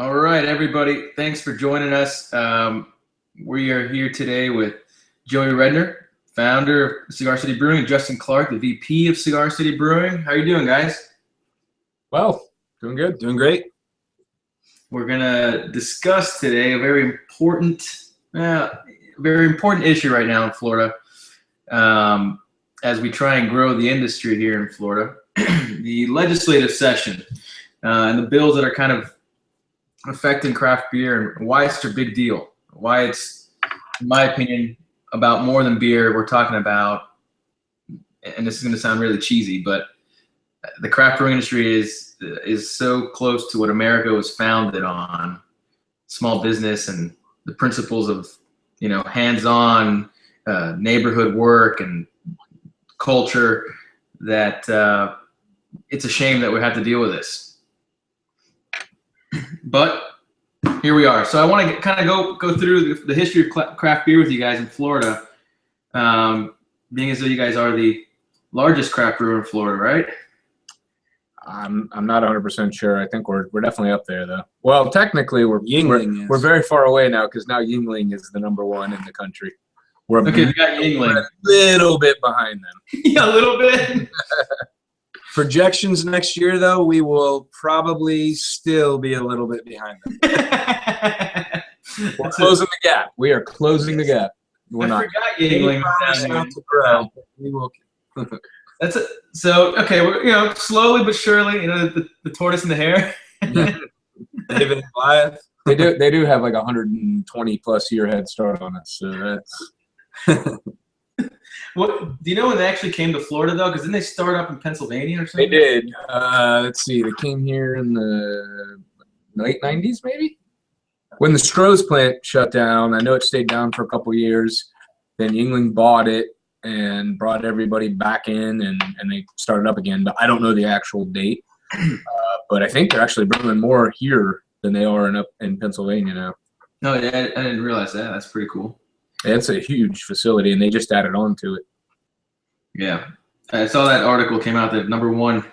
All right, everybody. Thanks for joining us. We are here today with Joey Redner, founder of Cigar City Brewing, and Justin Clark, the VP of Cigar City Brewing. How are you doing, guys? Well, doing good, doing great. We're gonna discuss today a very important issue right now in Florida, as we try and grow the industry here in Florida. The legislative session and the bills that are kind of affecting craft beer and why it's such a big deal. Why it's, in my opinion, about more than beer. We're talking about, and this is going to sound really cheesy, but the craft brewing industry is so close to what America was founded on, small business and the principles of, hands-on neighborhood work and culture, that it's a shame that we have to deal with this. But here we are. So I want to kind of go through the history of craft beer with you guys in Florida, being as though you guys are the largest craft brewer in Florida, right? I'm not 100% sure. I think we're definitely up there, though. Well, technically, we're very far away now, because now Yuengling is the #1 in the country. We got Yuengling. We're a little bit behind them. Yeah, a little bit. Projections next year, though, we will probably still be a little bit behind them. We're closing the gap. We are closing the gap. I forgot Yuengling. We will. That's it. So okay, we're slowly but surely, the tortoise and the hare. David and Goliath. They do have like 120+ year head start on us. So that's. What do you know when they actually came to Florida, though? Because didn't they start up in Pennsylvania or something? They did. Let's see. They came here in the late '90s, maybe. When the Stroh's plant shut down, I know it stayed down for a couple years. Then Yuengling bought it and brought everybody back in, and they started up again. But I don't know the actual date. But I think they're actually brewing more here than they are in Pennsylvania now. No, yeah, I didn't realize that. That's pretty cool. It's a huge facility, and they just added on to it. Yeah. I saw that article came out that #1.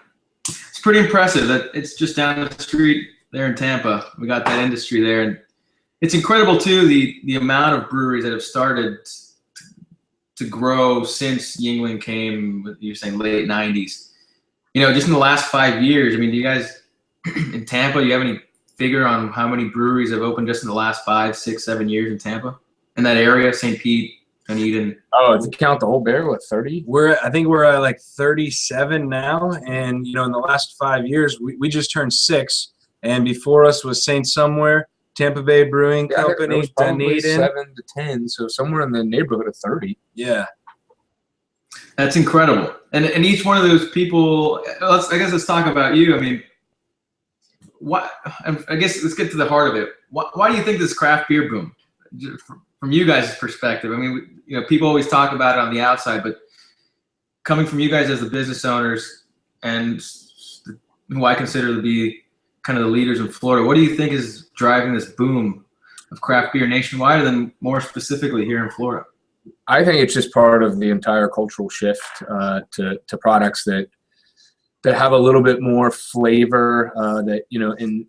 It's pretty impressive that it's just down the street there in Tampa. We got that industry there. And it's incredible, too, the amount of breweries that have started to grow since Yuengling came, you're saying late '90s. Just in the last 5 years, do you guys in Tampa, you have any figure on how many breweries have opened just in the last 5, 6, 7 years in Tampa? In that area, St. Pete, Dunedin. Oh, if you count the whole bear, what, 30? I think we're at like 37 now, and in the last 5 years, we just turned 6, and before us was Saint Somewhere, Tampa Bay Brewing Company, Dunedin. 7 to 10, so somewhere in the neighborhood of 30. Yeah, that's incredible. And each one of those people, let's talk about you. What? I guess let's get to the heart of it. Why do you think this craft beer boom? From you guys' perspective, people always talk about it on the outside, but coming from you guys as the business owners and who I consider to be kind of the leaders in Florida, what do you think is driving this boom of craft beer nationwide, and then more specifically here in Florida? I think it's just part of the entire cultural shift to products that have a little bit more flavor, in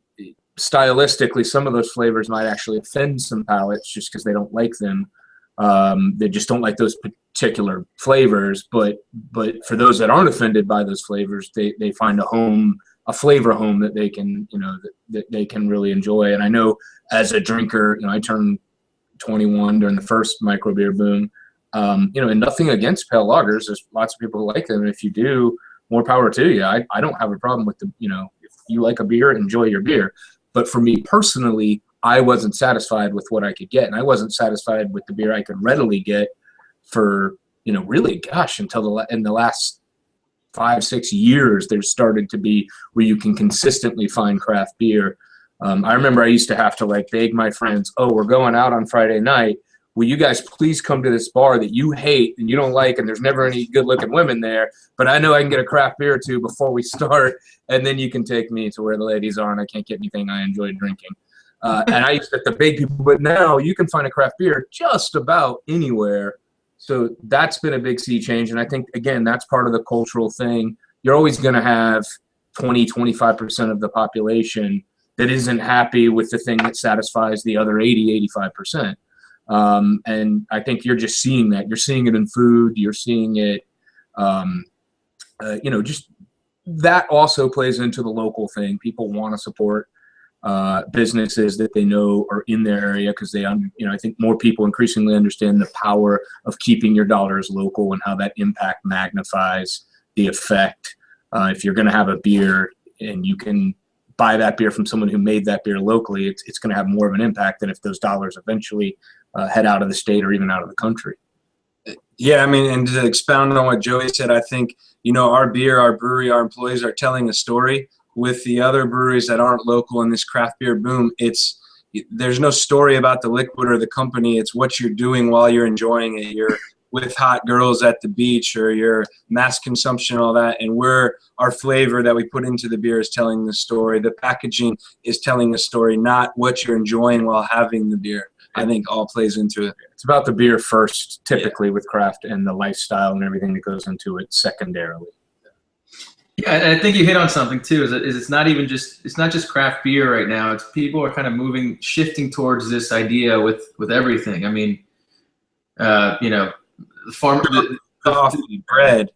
stylistically, some of those flavors might actually offend some palates just because they don't like them. They just don't like those particular flavors. But for those that aren't offended by those flavors, they find a flavor home that they can, that they can really enjoy. And I know as a drinker, I turned 21 during the first micro beer boom. And nothing against pale lagers. There's lots of people who like them. And if you do, more power to you. I don't have a problem with if you like a beer, enjoy your beer. But for me personally, I wasn't satisfied with what I could get, and I wasn't satisfied with the beer I could readily get for, really, gosh, until in the last 5, 6 years, there's started to be where you can consistently find craft beer. I remember I used to have to beg my friends, oh, we're going out on Friday night. Will you guys please come to this bar that you hate and you don't like, and there's never any good-looking women there, but I know I can get a craft beer or two before we start, and then you can take me to where the ladies are and I can't get anything I enjoy drinking. And I used to beg people, but now you can find a craft beer just about anywhere. So that's been a big sea change, and I think, again, that's part of the cultural thing. You're always going to have 20, 25% of the population that isn't happy with the thing that satisfies the other 80-85%. And I think you're just seeing that. You're seeing it in food. You're seeing it, just that also plays into the local thing. People want to support businesses that they know are in their area because they, I think more people increasingly understand the power of keeping your dollars local and how that impact magnifies the effect. If you're going to have a beer and you can buy that beer from someone who made that beer locally, it's going to have more of an impact than if those dollars eventually head out of the state or even out of the country. Yeah, I mean, and to expound on what Joey said, I think, our beer, our brewery, our employees are telling a story. With the other breweries that aren't local in this craft beer boom, there's no story about the liquid or the company. It's what you're doing while you're enjoying it. You're with hot girls at the beach, or your mass consumption, all that. And our flavor that we put into the beer is telling the story. The packaging is telling the story, not what you're enjoying while having the beer. I think all plays into it. It's about the beer first, typically, with craft, and the lifestyle and everything that goes into it secondarily. Yeah, and I think you hit on something too. It's not just craft beer right now. It's people are kind of shifting towards this idea with everything. I mean, the coffee, bread,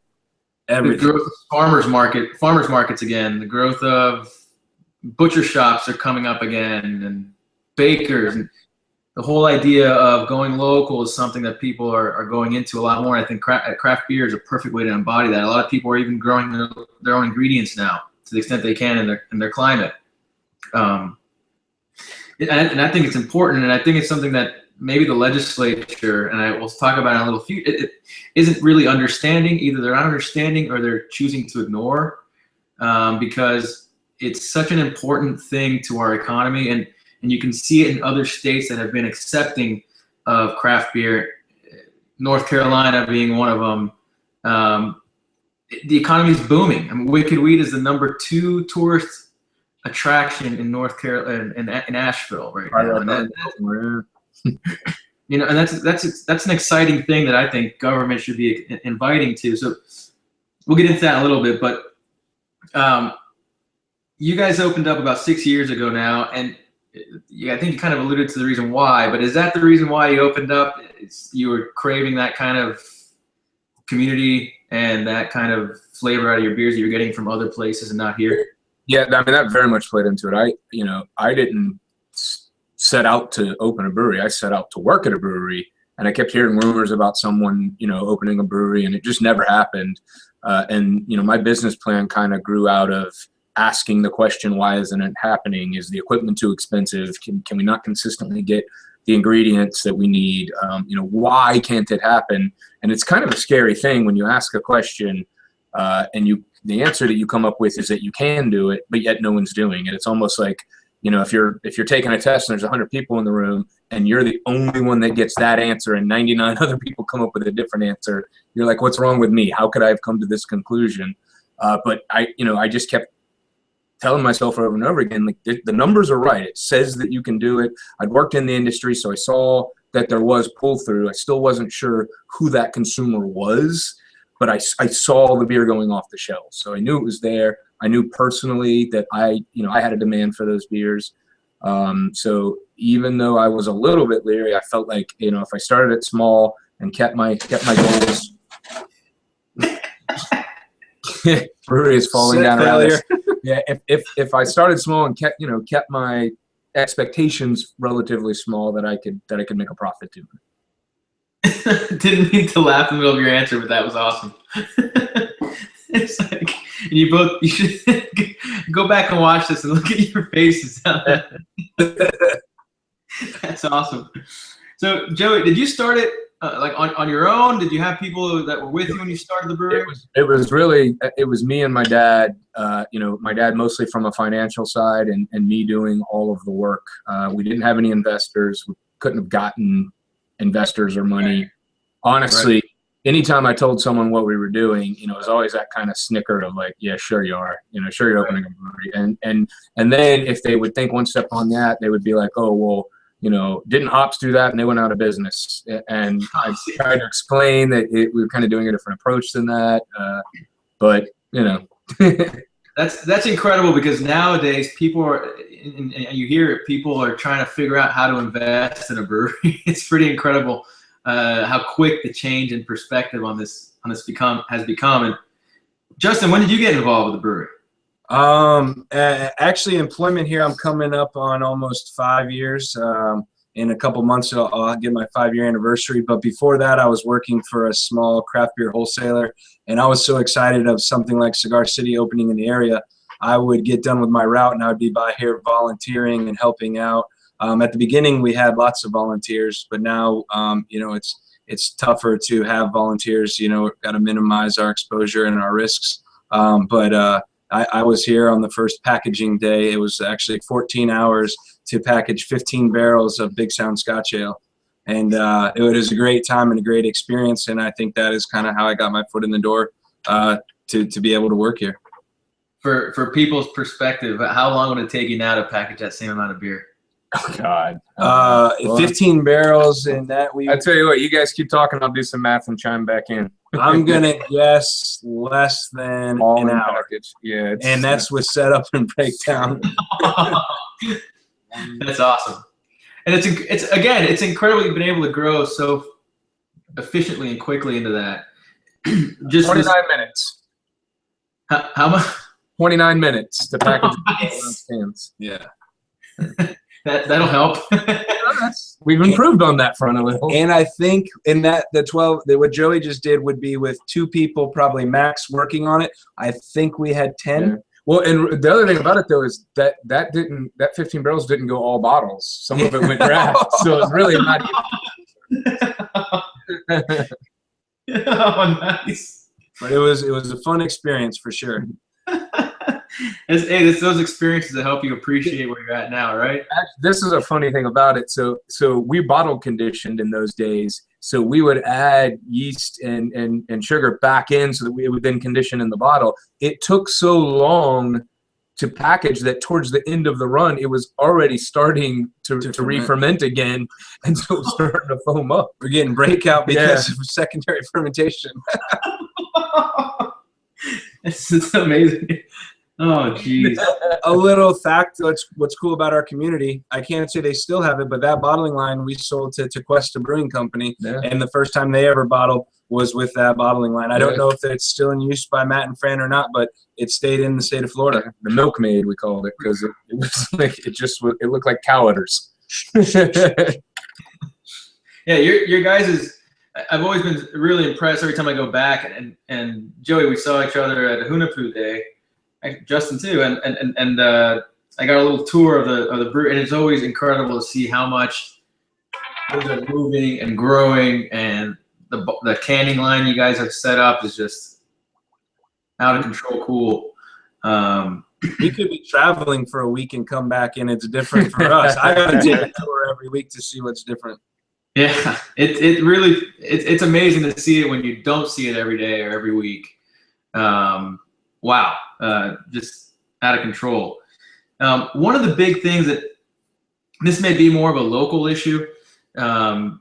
everything. The growth of farmers markets again. The growth of butcher shops are coming up again, and bakers. And the whole idea of going local is something that people are going into a lot more. I think craft beer is a perfect way to embody that. A lot of people are even growing their own ingredients now to the extent they can in their climate. And I think it's important, and I think it's something that maybe the legislature, and I will talk about in a little few, it isn't really understanding. Either they're not understanding or they're choosing to ignore, because it's such an important thing to our economy. And you can see it in other states that have been accepting of craft beer, North Carolina being one of them. The economy is booming. I mean, Wicked Weed is the #2 tourist attraction in North Carolina, in Asheville right now. And that's an exciting thing that I think government should be inviting to. So we'll get into that in a little bit, but you guys opened up about 6 years ago now, and I think you kind of alluded to the reason why, but is that the reason why you opened up? You were craving that kind of community and that kind of flavor out of your beers that you're getting from other places and not here? Yeah, I mean, that very much played into it. I didn't set out to open a brewery. I set out to work at a brewery, and I kept hearing rumors about someone, opening a brewery, and it just never happened. My business plan kind of grew out of asking the question, why isn't it happening? Is the equipment too expensive? Can we not consistently get the ingredients that we need? Why can't it happen? And it's kind of a scary thing when you ask a question, and the answer that you come up with is that you can do it, but yet no one's doing it. It's almost like, if you're taking a test and there's 100 people in the room and you're the only one that gets that answer and 99 other people come up with a different answer, you're like, what's wrong with me? How could I have come to this conclusion? But I just kept telling myself over and over again, like, the numbers are right. It says that you can do it. I'd worked in the industry, so I saw that there was pull through. I still wasn't sure who that consumer was, but I saw the beer going off the shelves. So I knew it was there. I knew personally that I had a demand for those beers. So even though I was a little bit leery, I felt like, if I started it small and kept my goals, brewery is falling down around us. Yeah, if I started small and kept my expectations relatively small, that I could make a profit too. Didn't mean to laugh in the middle of your answer, but that was awesome. It's like, you should go back and watch this and look at your faces. That's awesome. So Joey, did you start it like on your own? Did you have people that were with you when you started the brewery? It was me and my dad. My dad mostly from a financial side, and me doing all of the work. We didn't have any investors. We couldn't have gotten investors or money. Honestly, anytime I told someone what we were doing, it was always that kind of snicker of like, yeah, sure you are. Sure you're opening a brewery. And then if they would think one step on that, they would be like, oh, well, didn't hops do that and they went out of business? And I tried to explain that we were kind of doing a different approach than that. But That's incredible, because nowadays people are, and you hear it, people are trying to figure out how to invest in a brewery. It's pretty incredible how quick the change in perspective on this has become. And Justin, when did you get involved with the brewery? Actually, employment here, I'm coming up on almost 5 years. In a couple months, I'll get my 5-year anniversary. But before that, I was working for a small craft beer wholesaler, and I was so excited of something like Cigar City opening in the area. I would get done with my route, and I would be by here volunteering and helping out. At the beginning, we had lots of volunteers, but now, it's tougher to have volunteers. Got to minimize our exposure and our risks. I was here on the first packaging day. It was actually 14 hours to package 15 barrels of Big Sound Scotch Ale. And it was a great time and a great experience. And I think that is kind of how I got my foot in the door to be able to work here. For people's perspective, how long would it take you now to package that same amount of beer? Oh, God. 15 barrels, and that we. I tell you what, you guys keep talking. I'll do some math and chime back in. I'm gonna guess less than an hour. Package. Yeah, and that's with setup and breakdown. That's awesome, and it's incredible you've been able to grow so efficiently and quickly into that. Just 29 minutes. How much? 29 minutes to package. Nice. Cans. Yeah. That'll help. We've improved on that front a little. And I think in that what Joey just did would be with 2 people probably max working on it. I think we had 10. Yeah. Well, and the other thing about it though is that 15 barrels didn't go all bottles. Some of it went draft, so it's really not even. Oh, nice. But it was a fun experience for sure. It's those experiences that help you appreciate where you're at now, right? This is a funny thing about it. So we bottle conditioned in those days. So we would add yeast and sugar back in so that we would then condition in the bottle. It took so long to package that towards the end of the run, it was already starting to re-ferment again. And so it was starting to foam up. We're getting breakout because of secondary fermentation. It's amazing. Oh, geez. A little fact, what's cool about our community, I can't say they still have it, but that bottling line we sold to Cuesta Brewing Company, and the first time they ever bottled was with that bottling line. I don't know if it's still in use by Matt and Fran or not, but it stayed in the state of Florida. The milkmaid, we called it, because it was like it looked like cow udders. Yeah, your guys' I've always been really impressed every time I go back, and Joey, we saw each other at Hunapoo Day. Justin too, and I got a little tour of the brewery, and it's always incredible to see how much things are moving and growing, and the canning line you guys have set up is just out of control cool. We could be traveling for a week and come back, and it's different for us. I got to take a tour every week to see what's different. Yeah, it's amazing to see it when you don't see it every day or every week. Wow, just out of control. One of the big things that this may be more of a local issue. A lot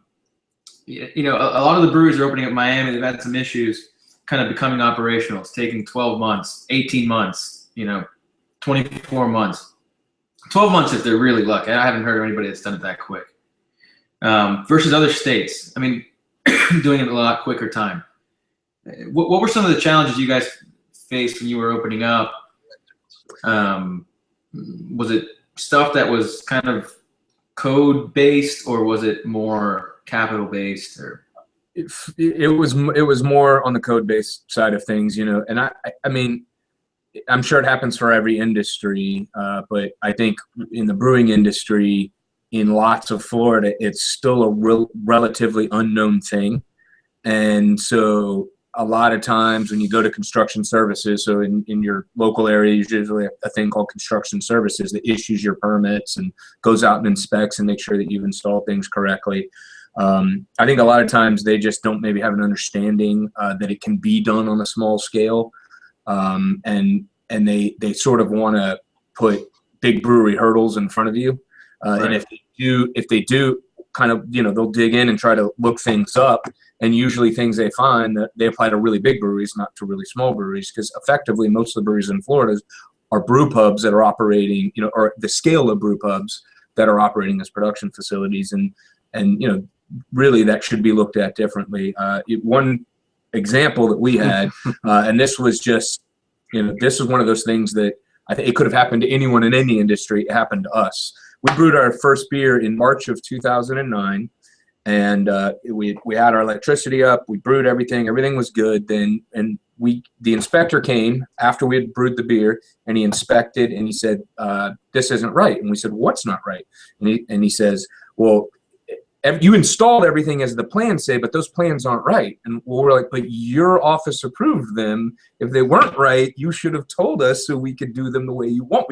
of the breweries are opening up in Miami. They've had some issues kind of becoming operational. It's taking 12 months, 18 months, 24 months, 12 months if they're really lucky. I haven't heard of anybody that's done it that quick. Versus other states, I mean, doing it in a lot quicker time. What were some of the challenges you guys faced when you were opening up? Was it stuff that was kind of code based, or was it more capital based? Or it was more on the code based side of things, And I mean, I'm sure it happens for every industry, but I think in the brewing industry, in lots of Florida, it's still a relatively unknown thing, and so a lot of times when you go to construction services, so in your local area, there's usually a thing called construction services that issues your permits and goes out and inspects and makes sure that you've installed things correctly. I think a lot of times they just don't maybe have an understanding that it can be done on a small scale, and they sort of want to put big brewery hurdles in front of you. Right. And if they do, kind of, they'll dig in and try to look things up. And usually things they find that they apply to really big breweries, not to really small breweries, because effectively most of the breweries in Florida are brew pubs that are operating, or the scale of brew pubs that are operating as production facilities. And really that should be looked at differently. One example that we had, and this was just, this is one of those things that I think it could have happened to anyone in any industry. It happened to us. We brewed our first beer in March of 2009. And we had our electricity up. We brewed everything. Everything was good. Then the inspector came after we had brewed the beer, and he inspected and he said, "This isn't right." And we said, "What's not right?" And he says, "Well, you installed everything as the plans say, but those plans aren't right." And we're like, "But your office approved them. If they weren't right, you should have told us so we could do them the way you want.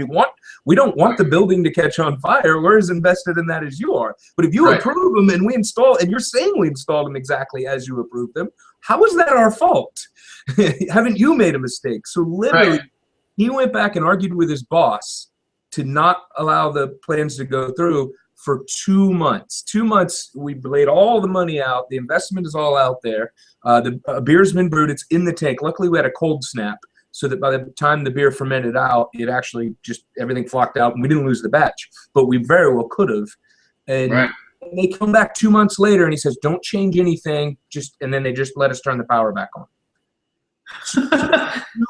We don't want the building to catch on fire. We're as invested in that as you are. But if you approve them and we install, and you're saying we installed them exactly as you approved them, how is that our fault? Haven't you made a mistake?" So literally, he went back and argued with his boss to not allow the plans to go through for 2 months. 2 months, we laid all the money out. The investment is all out there. The beer's been brewed. It's in the tank. Luckily, we had a cold snap, so that by the time the beer fermented out, it actually just everything flocked out, and we didn't lose the batch. But we very well could have. And they come back 2 months later, and he says, "Don't change anything." And then they just let us turn the power back on. 2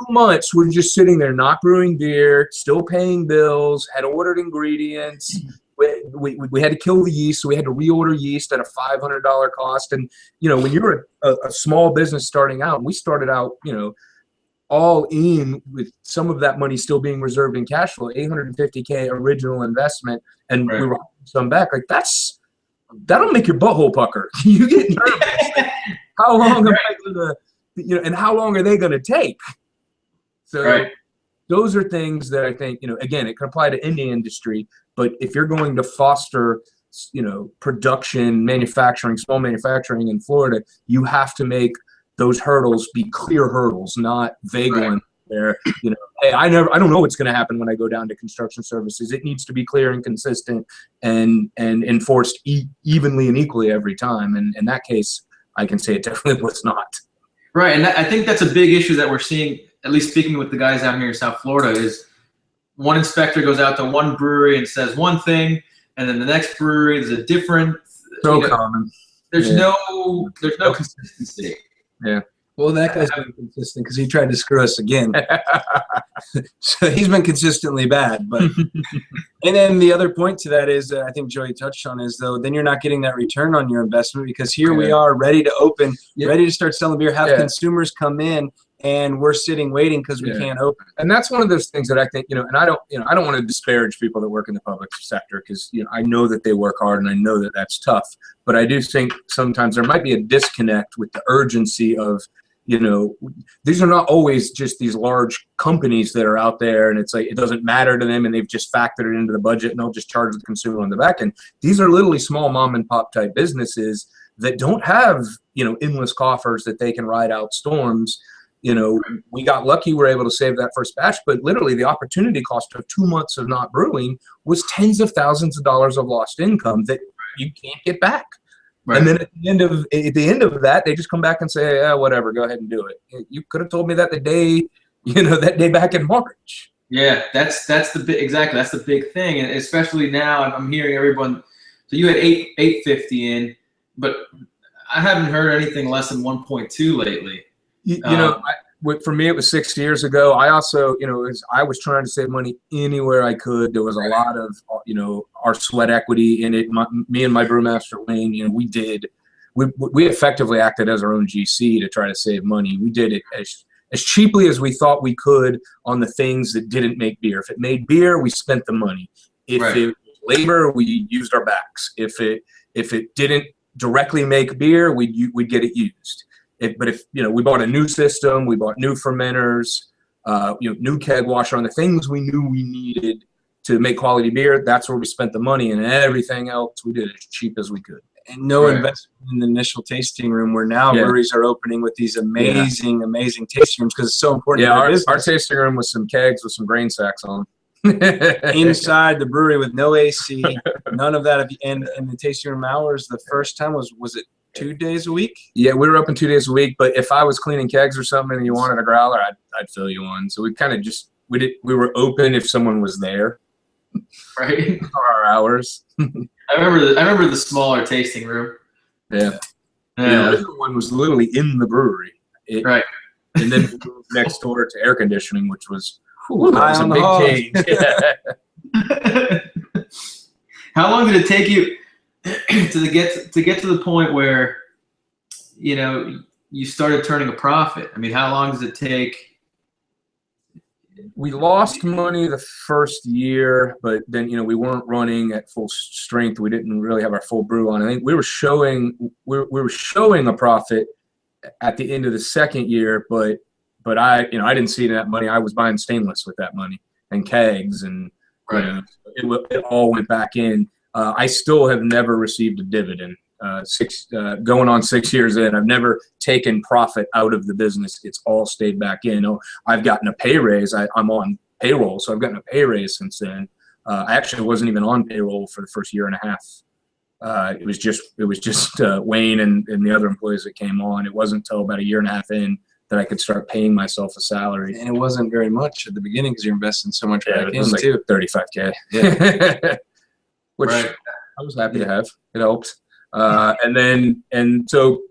months, we're just sitting there, not brewing beer, still paying bills, had ordered ingredients. We had to kill the yeast, so we had to reorder yeast at a $500 cost. And when you're a small business starting out, we started out, all in with some of that money still being reserved in cash flow, $850K original investment, and we were some back. Like that'll make your butthole pucker. You get nervous. How long am I gonna, and how long are they gonna take? So those are things that I think, again, it can apply to any industry. But if you're going to foster, production, manufacturing, small manufacturing in Florida, you have to make those hurdles be clear hurdles, not vague ones. There, hey, I don't know what's going to happen when I go down to construction services. It needs to be clear and consistent and enforced evenly and equally every time. And in that case, I can say it definitely was not. Right, and I think that's a big issue that we're seeing. At least speaking with the guys out here in South Florida, is one inspector goes out to one brewery and says one thing, and then the next brewery is a different. So common. There's no consistency. Yeah. Well, that guy's been consistent because he tried to screw us again. So he's been consistently bad. But and then the other point to that is, I think Joey touched on, is though then you're not getting that return on your investment, because here we are ready to open, ready to start selling beer, have consumers come in, and we're sitting waiting because we can't open. And that's one of those things that I think, and I don't want to disparage people that work in the public sector, because I know that they work hard and I know that that's tough. But I do think sometimes there might be a disconnect with the urgency of, these are not always just these large companies that are out there, and it's like it doesn't matter to them, and they've just factored it into the budget, and they'll just charge the consumer on the back end. These are literally small mom and pop type businesses that don't have endless coffers that they can ride out storms. We got lucky, we were able to save that first batch, but literally the opportunity cost of 2 months of not brewing was tens of thousands of dollars of lost income that you can't get back. Right. And then at the end of that, they just come back and say, "Yeah, whatever, go ahead and do it." You could have told me that the day, that day back in March. Yeah, that's the big thing, and especially now I'm hearing everyone. So you had 850 in, but I haven't heard anything less than 1.2 lately. For me, it was 6 years ago. I also, I was trying to save money anywhere I could. There was a lot of, our sweat equity in it. Me and my brewmaster Wayne, we effectively acted as our own GC to try to save money. We did it as cheaply as we thought we could on the things that didn't make beer. If it made beer, we spent the money. If it was labor, we used our backs. If it didn't directly make beer, we'd get it used. But if we bought a new system, we bought new fermenters, new keg washer on the things we knew we needed to make quality beer, that's where we spent the money, and everything else we did as cheap as we could. And no investment in the initial tasting room, where now breweries are opening with these amazing tasting rooms, because it's so important. Yeah, our tasting room was some kegs with some grain sacks on. Inside the brewery with no AC, None of that. And the tasting room hours, the first time was it 2 days a week? Yeah, we were open 2 days a week. But if I was cleaning kegs or something and you wanted a growler, I'd fill you one. So we kind of just we were open if someone was there. Right. For our hours. I remember the smaller tasting room. Yeah. The original one was literally in the brewery. Right. And then we moved next door to air conditioning, which was, that was a big change. How long did it take you to get to the point where, you know, you started turning a profit? I mean, how long does it take? We lost money the first year, but then, you know, we weren't running at full strength. We didn't really have our full brew on. I think we were showing a profit at the end of the second year, but I didn't see that money. I was buying stainless with that money and kegs, and Right. it all went back in. I still have never received a dividend. Going on 6 years in, I've never taken profit out of the business. It's all stayed back in. I've gotten a pay raise. I'm on payroll, so I've gotten a pay raise since then. I actually wasn't even on payroll for the first year and a half. It was just Wayne and the other employees that came on. It wasn't until about a year and a half in that I could start paying myself a salary. And it wasn't very much at the beginning because you're investing so much back It in was like too. $35K. Yeah. Which Right. I was happy to have. It helped. And so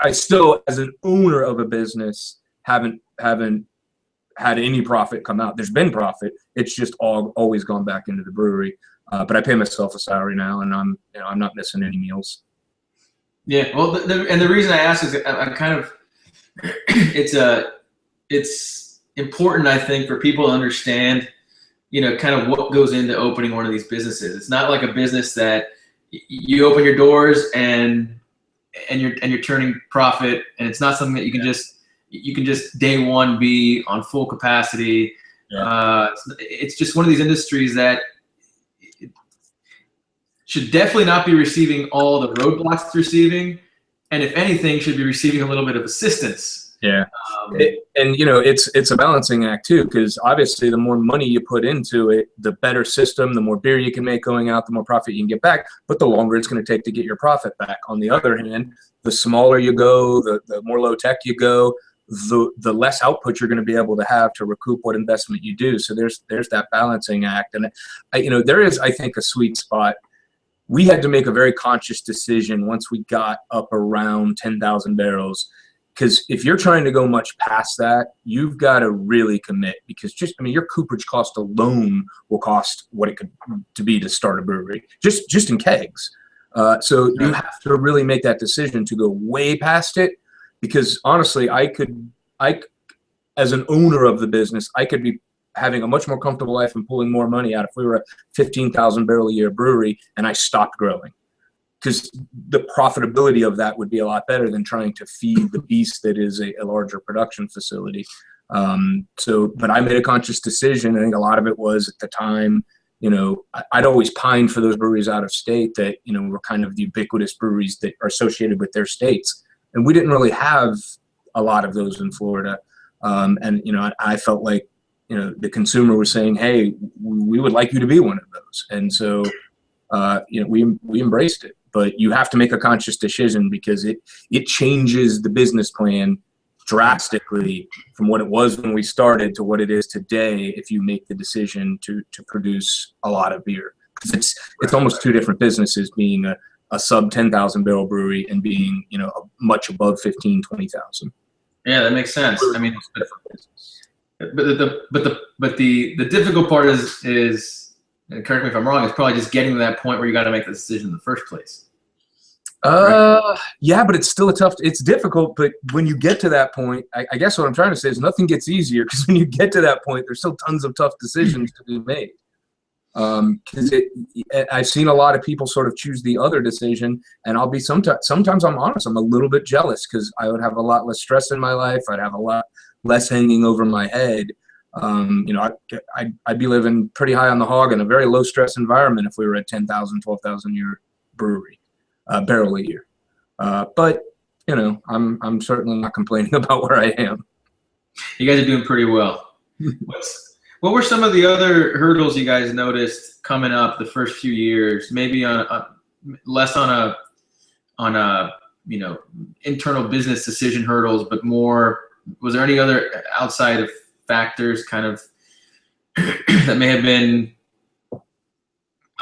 I still, as an owner of a business, haven't had any profit come out. There's been profit. It's just always gone back into the brewery. But I pay myself a salary now, and I'm not missing any meals. Yeah. Well, the reason I ask is I'm kind of it's important, I think, for people to understand, you know, kind of what goes into opening one of these businesses. It's not like a business that you open your doors and you're turning profit, and it's not something that you can just day one be on full capacity. Yeah. It's just one of these industries that should definitely not be receiving all the roadblocks it's receiving, and if anything, should be receiving a little bit of assistance. Yeah. And you know, it's a balancing act too, because obviously the more money you put into it, the better system, the more beer you can make going out, the more profit you can get back, but the longer it's going to take to get your profit back. On the other hand, the smaller you go, the more low tech you go, the less output you're going to be able to have to recoup what investment you do. So there's that balancing act. And there is, I think, a sweet spot. We had to make a very conscious decision once we got up around 10,000 barrels. Because if you're trying to go much past that, you've got to really commit. Because your cooperage cost alone will cost what it could to be to start a brewery, just in kegs. So you have to really make that decision to go way past it. Because honestly, as an owner of the business, I could be having a much more comfortable life and pulling more money out if we were a 15,000 barrel a year brewery and I stopped growing. Because the profitability of that would be a lot better than trying to feed the beast that is a larger production facility. But I made a conscious decision. I think a lot of it was at the time, you know, I'd always pined for those breweries out of state that, you know, were kind of the ubiquitous breweries that are associated with their states. And we didn't really have a lot of those in Florida. And, you know, I felt like, you know, the consumer was saying, hey, we would like you to be one of those. And so, you know, we embraced it. But you have to make a conscious decision because it changes the business plan drastically from what it was when we started to what it is today if you make the decision to produce a lot of beer. Because it's almost two different businesses, being a sub 10,000 barrel brewery and being, you know, much above 15, 20,000. Yeah, that makes sense. I mean, but the difficult part is, and correct me if I'm wrong, it's probably just getting to that point where you got to make the decision in the first place. Yeah, but it's still it's difficult. But when you get to that point, I guess what I'm trying to say is nothing gets easier, because when you get to that point, there's still tons of tough decisions to be made. Because I've seen a lot of people sort of choose the other decision, and I'll be sometimes I'm honest, I'm a little bit jealous because I would have a lot less stress in my life. I'd have a lot less hanging over my head. You know, I'd be living pretty high on the hog in a very low stress environment if we were at 10,000, 12,000 year brewery, barrel a year. But you know, I'm certainly not complaining about where I am. You guys are doing pretty well. What were some of the other hurdles you guys noticed coming up the first few years? Maybe less on a internal business decision hurdles, but more. Was there any other outside of factors kind of that may have been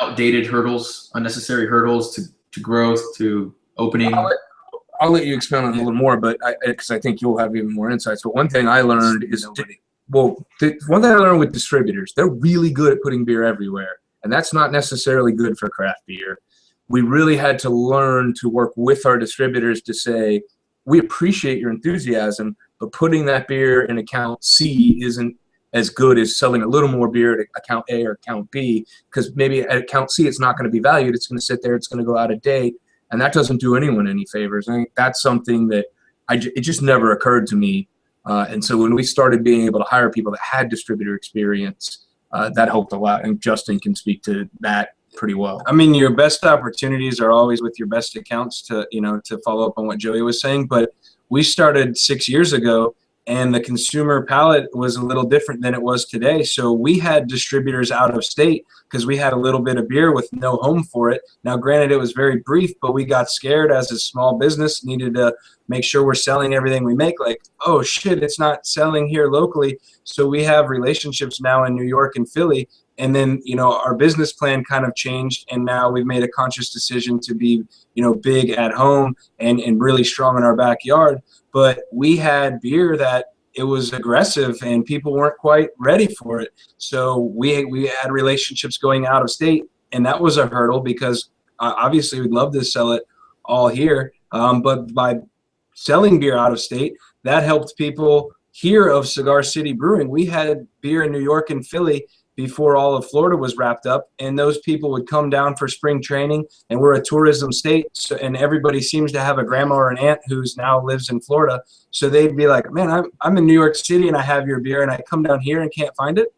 outdated hurdles, unnecessary hurdles to growth, to opening? I'll let you expand on it a little more, but because I think you'll have even more insights. But one thing I learned is, one thing I learned with distributors, they're really good at putting beer everywhere, and that's not necessarily good for craft beer. We really had to learn to work with our distributors to say, we appreciate your enthusiasm, but putting that beer in account C isn't as good as selling a little more beer at account A or account B, because maybe at account C it's not going to be valued. It's going to sit there. It's going to go out of date, and that doesn't do anyone any favors. I think that's something that it just never occurred to me. And so when we started being able to hire people that had distributor experience, that helped a lot. And Justin can speak to that pretty well. I mean, your best opportunities are always with your best accounts, to follow up on what Joey was saying. But we started 6 years ago, and the consumer palate was a little different than it was today. So we had distributors out of state because we had a little bit of beer with no home for it. Now, granted, it was very brief, but we got scared as a small business, needed to make sure we're selling everything we make. Like, oh, shit, it's not selling here locally. So we have relationships now in New York and Philly. And then, our business plan kind of changed, and now we've made a conscious decision to be, big at home and really strong in our backyard. But we had beer that it was aggressive and people weren't quite ready for it. So we had relationships going out of state, and that was a hurdle because obviously we'd love to sell it all here. But by selling beer out of state, that helped people hear of Cigar City Brewing. We had beer in New York and Philly before all of Florida was wrapped up, and those people would come down for spring training, and we're a tourism state, so, and everybody seems to have a grandma or an aunt who's now lives in Florida, so they'd be like, man, I'm in New York City and I have your beer and I come down here and can't find it.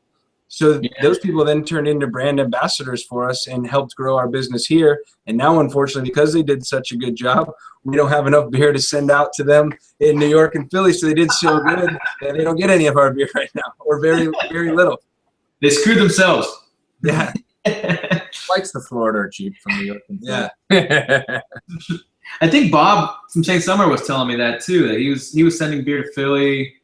So those people then turned into brand ambassadors for us and helped grow our business here. And now, unfortunately, because they did such a good job, we don't have enough beer to send out to them in New York and Philly, so they did so good that they don't get any of our beer right now, or very, very little. They screwed themselves. Yeah. Flights to Florida are cheap from New York. Yeah. I think Bob from St. Summer was telling me that too, that he was sending beer to Philly,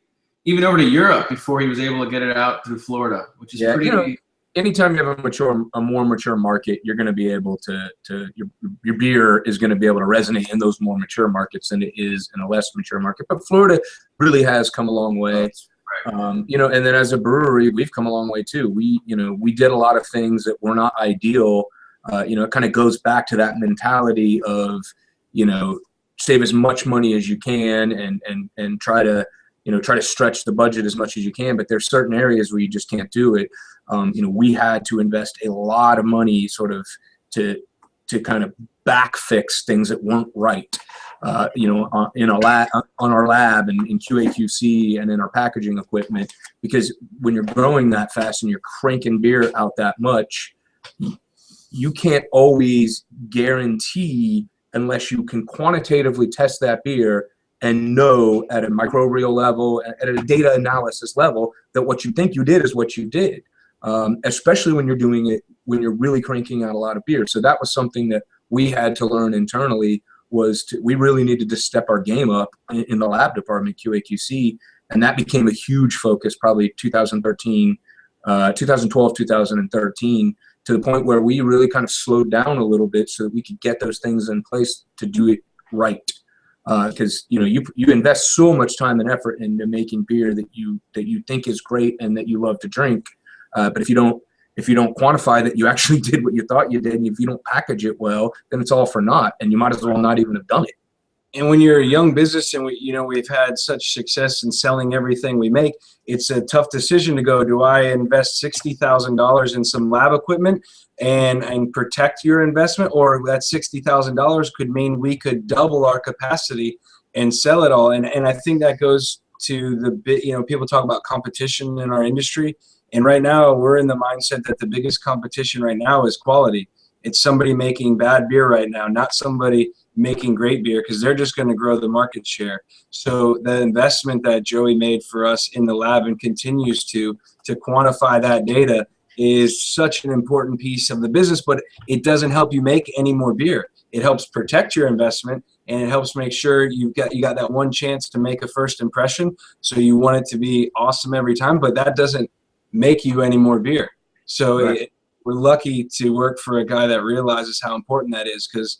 even over to Europe before he was able to get it out through Florida, which is pretty. Anytime you have a more mature market, you're going to be able to your beer is going to be able to resonate in those more mature markets than it is in a less mature market. But Florida really has come a long way. And then as a brewery, we've come a long way too. We did a lot of things that were not ideal. It kind of goes back to that mentality of, save as much money as you can and try to stretch the budget as much as you can. But there's certain areas where you just can't do it. We had to invest a lot of money sort of to kind of back fix things that weren't right. In our lab and in QA/QC and in our packaging equipment, because when you're growing that fast and you're cranking beer out that much, you can't always guarantee, unless you can quantitatively test that beer and know at a microbial level, at a data analysis level, that what you think you did is what you did, especially when you're doing it, when you're really cranking out a lot of beer. So that was something that we had to learn internally. We really needed to step our game up in the lab department, QA/QC, and that became a huge focus probably 2012, 2013, to the point where we really kind of slowed down a little bit so that we could get those things in place to do it right. Because you invest so much time and effort into making beer that you think is great and that you love to drink, but if you don't quantify that you actually did what you thought you did, and if you don't package it well, then it's all for naught, and you might as well not even have done it. And when you're a young business and we've had such success in selling everything we make, it's a tough decision to go, do I invest $60,000 in some lab equipment and protect your investment, or that $60,000 could mean we could double our capacity and sell it all. And I think that goes to the bit, people talk about competition in our industry. And right now we're in the mindset that the biggest competition right now is quality. It's somebody making bad beer right now, not somebody making great beer, because they're just going to grow the market share. So the investment that Joey made for us in the lab and continues to quantify that data is such an important piece of the business, but it doesn't help you make any more beer. It helps protect your investment, and it helps make sure you got that one chance to make a first impression. So you want it to be awesome every time, but that doesn't make you any more beer. So Right. we're lucky to work for a guy that realizes how important that is, because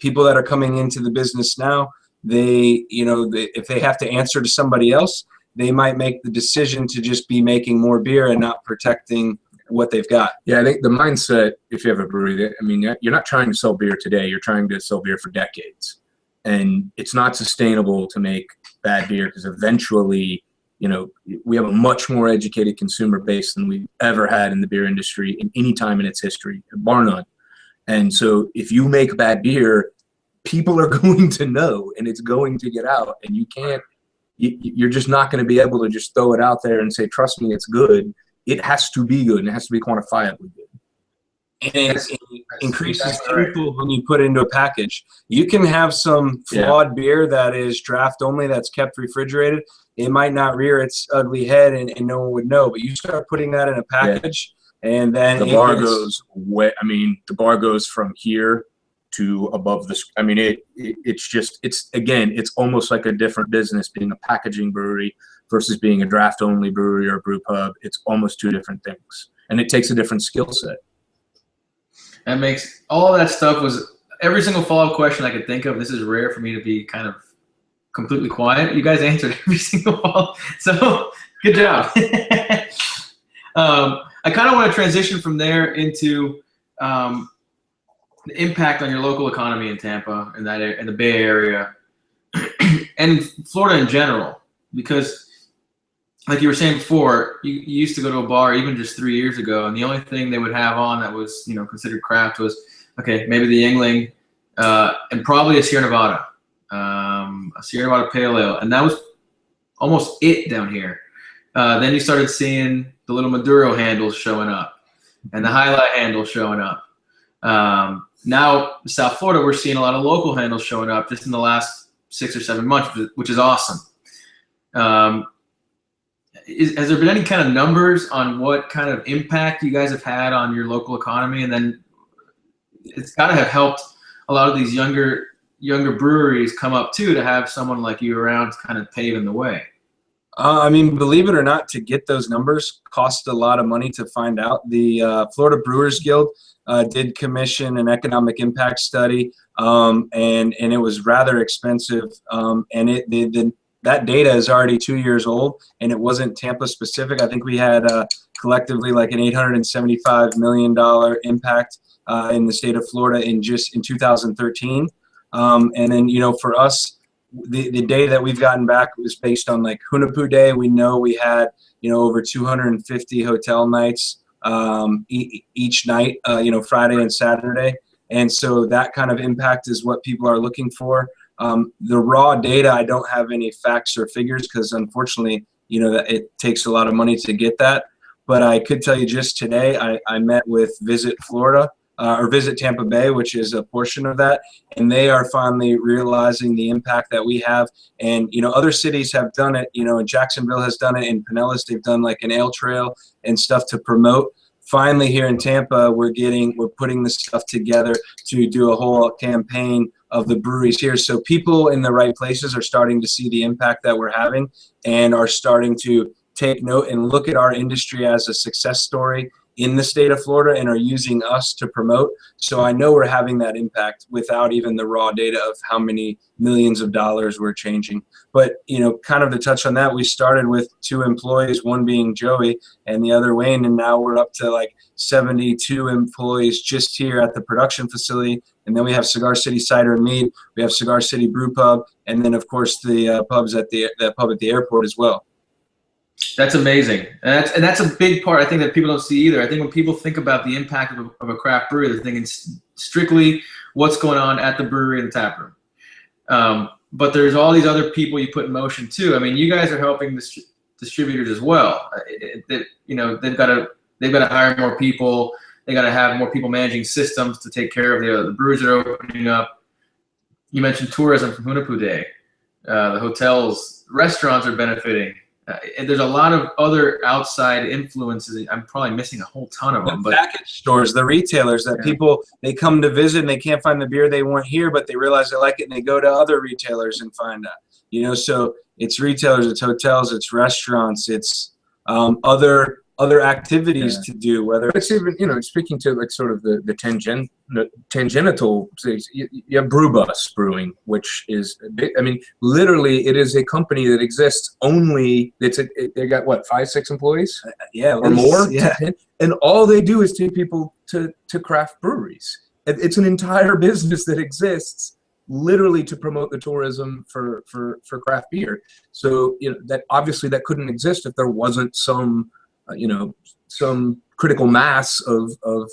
people that are coming into the business now, if they have to answer to somebody else, they might make the decision to just be making more beer and not protecting what they've got. Yeah, I think the mindset, if you have a brewery, I mean, you're not trying to sell beer today. You're trying to sell beer for decades. And it's not sustainable to make bad beer, because eventually, we have a much more educated consumer base than we've ever had in the beer industry in any time in its history, bar none. And so if you make bad beer, people are going to know, and it's going to get out, and you're just not going to be able to just throw it out there and say, trust me, it's good. It has to be good, and it has to be quantifiably good. And it increases tenfold when you put it into a package. You can have some flawed beer that is draft only, that's kept refrigerated. It might not rear its ugly head, and no one would know. But you start putting that in a package, and then the bar goes way. I mean, the bar goes from here to above the. I mean, it's almost like a different business, being a packaging brewery versus being a draft only brewery or a brew pub. It's almost two different things, and it takes a different skill set. That makes all of that stuff was every single follow-up question I could think of. This is rare for me to be kind of completely quiet. You guys answered every single follow-up, so good job. I kind of want to transition from there into the impact on your local economy in Tampa and in the Bay Area and Florida in general, because like you were saying before, you used to go to a bar even just 3 years ago, and the only thing they would have on that was considered craft was maybe the Yingling and probably a Sierra Nevada Pale Ale, and that was almost it down here. Then you started seeing the little Maduro handles showing up and the highlight handles showing up. Now South Florida, we're seeing a lot of local handles showing up just in the last 6 or 7 months, which is awesome. Has there been any kind of numbers on what kind of impact you guys have had on your local economy? And then it's got to have helped a lot of these younger breweries come up too, to have someone like you around kind of paving the way. I mean, believe it or not, to get those numbers cost a lot of money to find out. The Florida Brewers Guild did commission an economic impact study, and it was rather expensive. And that data is already 2 years old, and it wasn't Tampa specific. I think we had collectively like an $875 million impact in the state of Florida in 2013. And then, for us, the data that we've gotten back was based on like Hunahpu Day. We know we had, over 250 hotel nights each night, Friday and Saturday. And so that kind of impact is what people are looking for. The raw data, I don't have any facts or figures, because unfortunately, that it takes a lot of money to get that. But I could tell you just today, I met with Visit Florida, or Visit Tampa Bay, which is a portion of that, and they are finally realizing the impact that we have. And other cities have done it. And Jacksonville has done it. In Pinellas, they've done like an ale trail and stuff to promote. Finally, here in Tampa, we're putting this stuff together to do a whole campaign of the breweries here. So people in the right places are starting to see the impact that we're having, and are starting to take note and look at our industry as a success story in the state of Florida, and are using us to promote. So I know we're having that impact without even the raw data of how many millions of dollars we're changing. But, kind of to touch on that, we started with 2 employees, one being Joey and the other Wayne, and now we're up to like 72 employees just here at the production facility. And then we have Cigar City Cider and Mead, we have Cigar City Brew Pub, and then of course the pubs at the pub at the airport as well. That's amazing, and that's a big part, I think, that people don't see either. I think when people think about the impact of a craft brewery, they're thinking strictly what's going on at the brewery and the tap room. But there's all these other people you put in motion too. I mean, you guys are helping the distributors as well. They've got to hire more people. They got to have more people managing systems to take care of the breweries that are opening up. You mentioned tourism from Hunahpu Day. The hotels, restaurants are benefiting. And there's a lot of other outside influences. I'm probably missing a whole ton of them. The But package stores, the retailers that people, they come to visit and they can't find the beer they want here, but they realize they like it and they go to other retailers and find that. You know, so it's retailers, it's hotels, it's restaurants, it's other activities to do. Whether it's even, you know, speaking to like sort of the tangential things, you have Brewbus Brewing, which is, I mean, literally it is a company that exists only, they got what, 5-6 employees? Or more? Yeah. And all they do is take people to craft breweries. It's an entire business that exists literally to promote the tourism for craft beer. So, you know, that obviously that couldn't exist if there wasn't some, you know, some critical mass of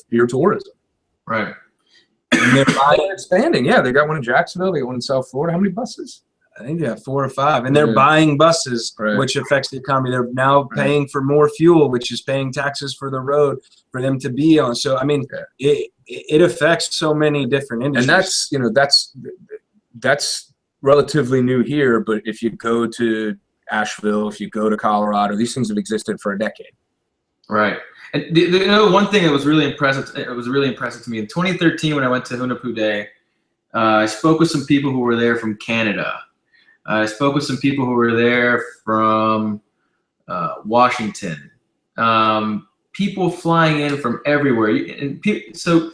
beer tourism. right. And they're expanding. Yeah, they got one in Jacksonville. They got one in South Florida. How many buses? I think they have 4 or 5, and they're buying buses, which affects the economy. They're now paying for more fuel, which is paying taxes for the road for them to be on. So, I mean, it affects so many different industries. And that's, you know, that's relatively new here. But if you go to Asheville, if you go to Colorado, these things have existed for a decade. Right. And you know, one thing that was really impressive, to me in 2013 when I went to Hunahpu Day, I spoke with some people who were there from Canada. I spoke with some people who were there from Washington. People flying in from everywhere. So,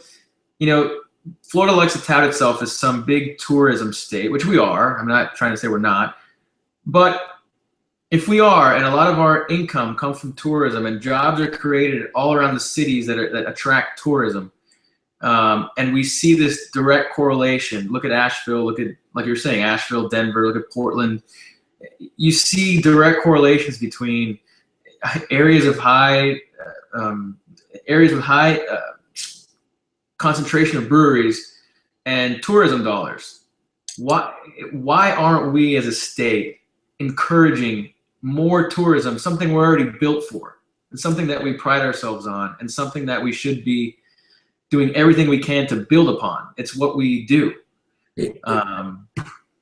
you know, Florida likes to tout itself as some big tourism state, which we are. I'm not trying to say we're not. But if we are, and a lot of our income comes from tourism, and jobs are created all around the cities that attract tourism, and we see this direct correlation. Look at Asheville. Look at, like you're saying, Asheville, Denver. Look at Portland. You see direct correlations between areas with high concentration of breweries and tourism dollars. Why aren't we as a state encouraging more tourism, something we're already built for, and something that we pride ourselves on, and something that we should be doing everything we can to build upon? It's what we do. I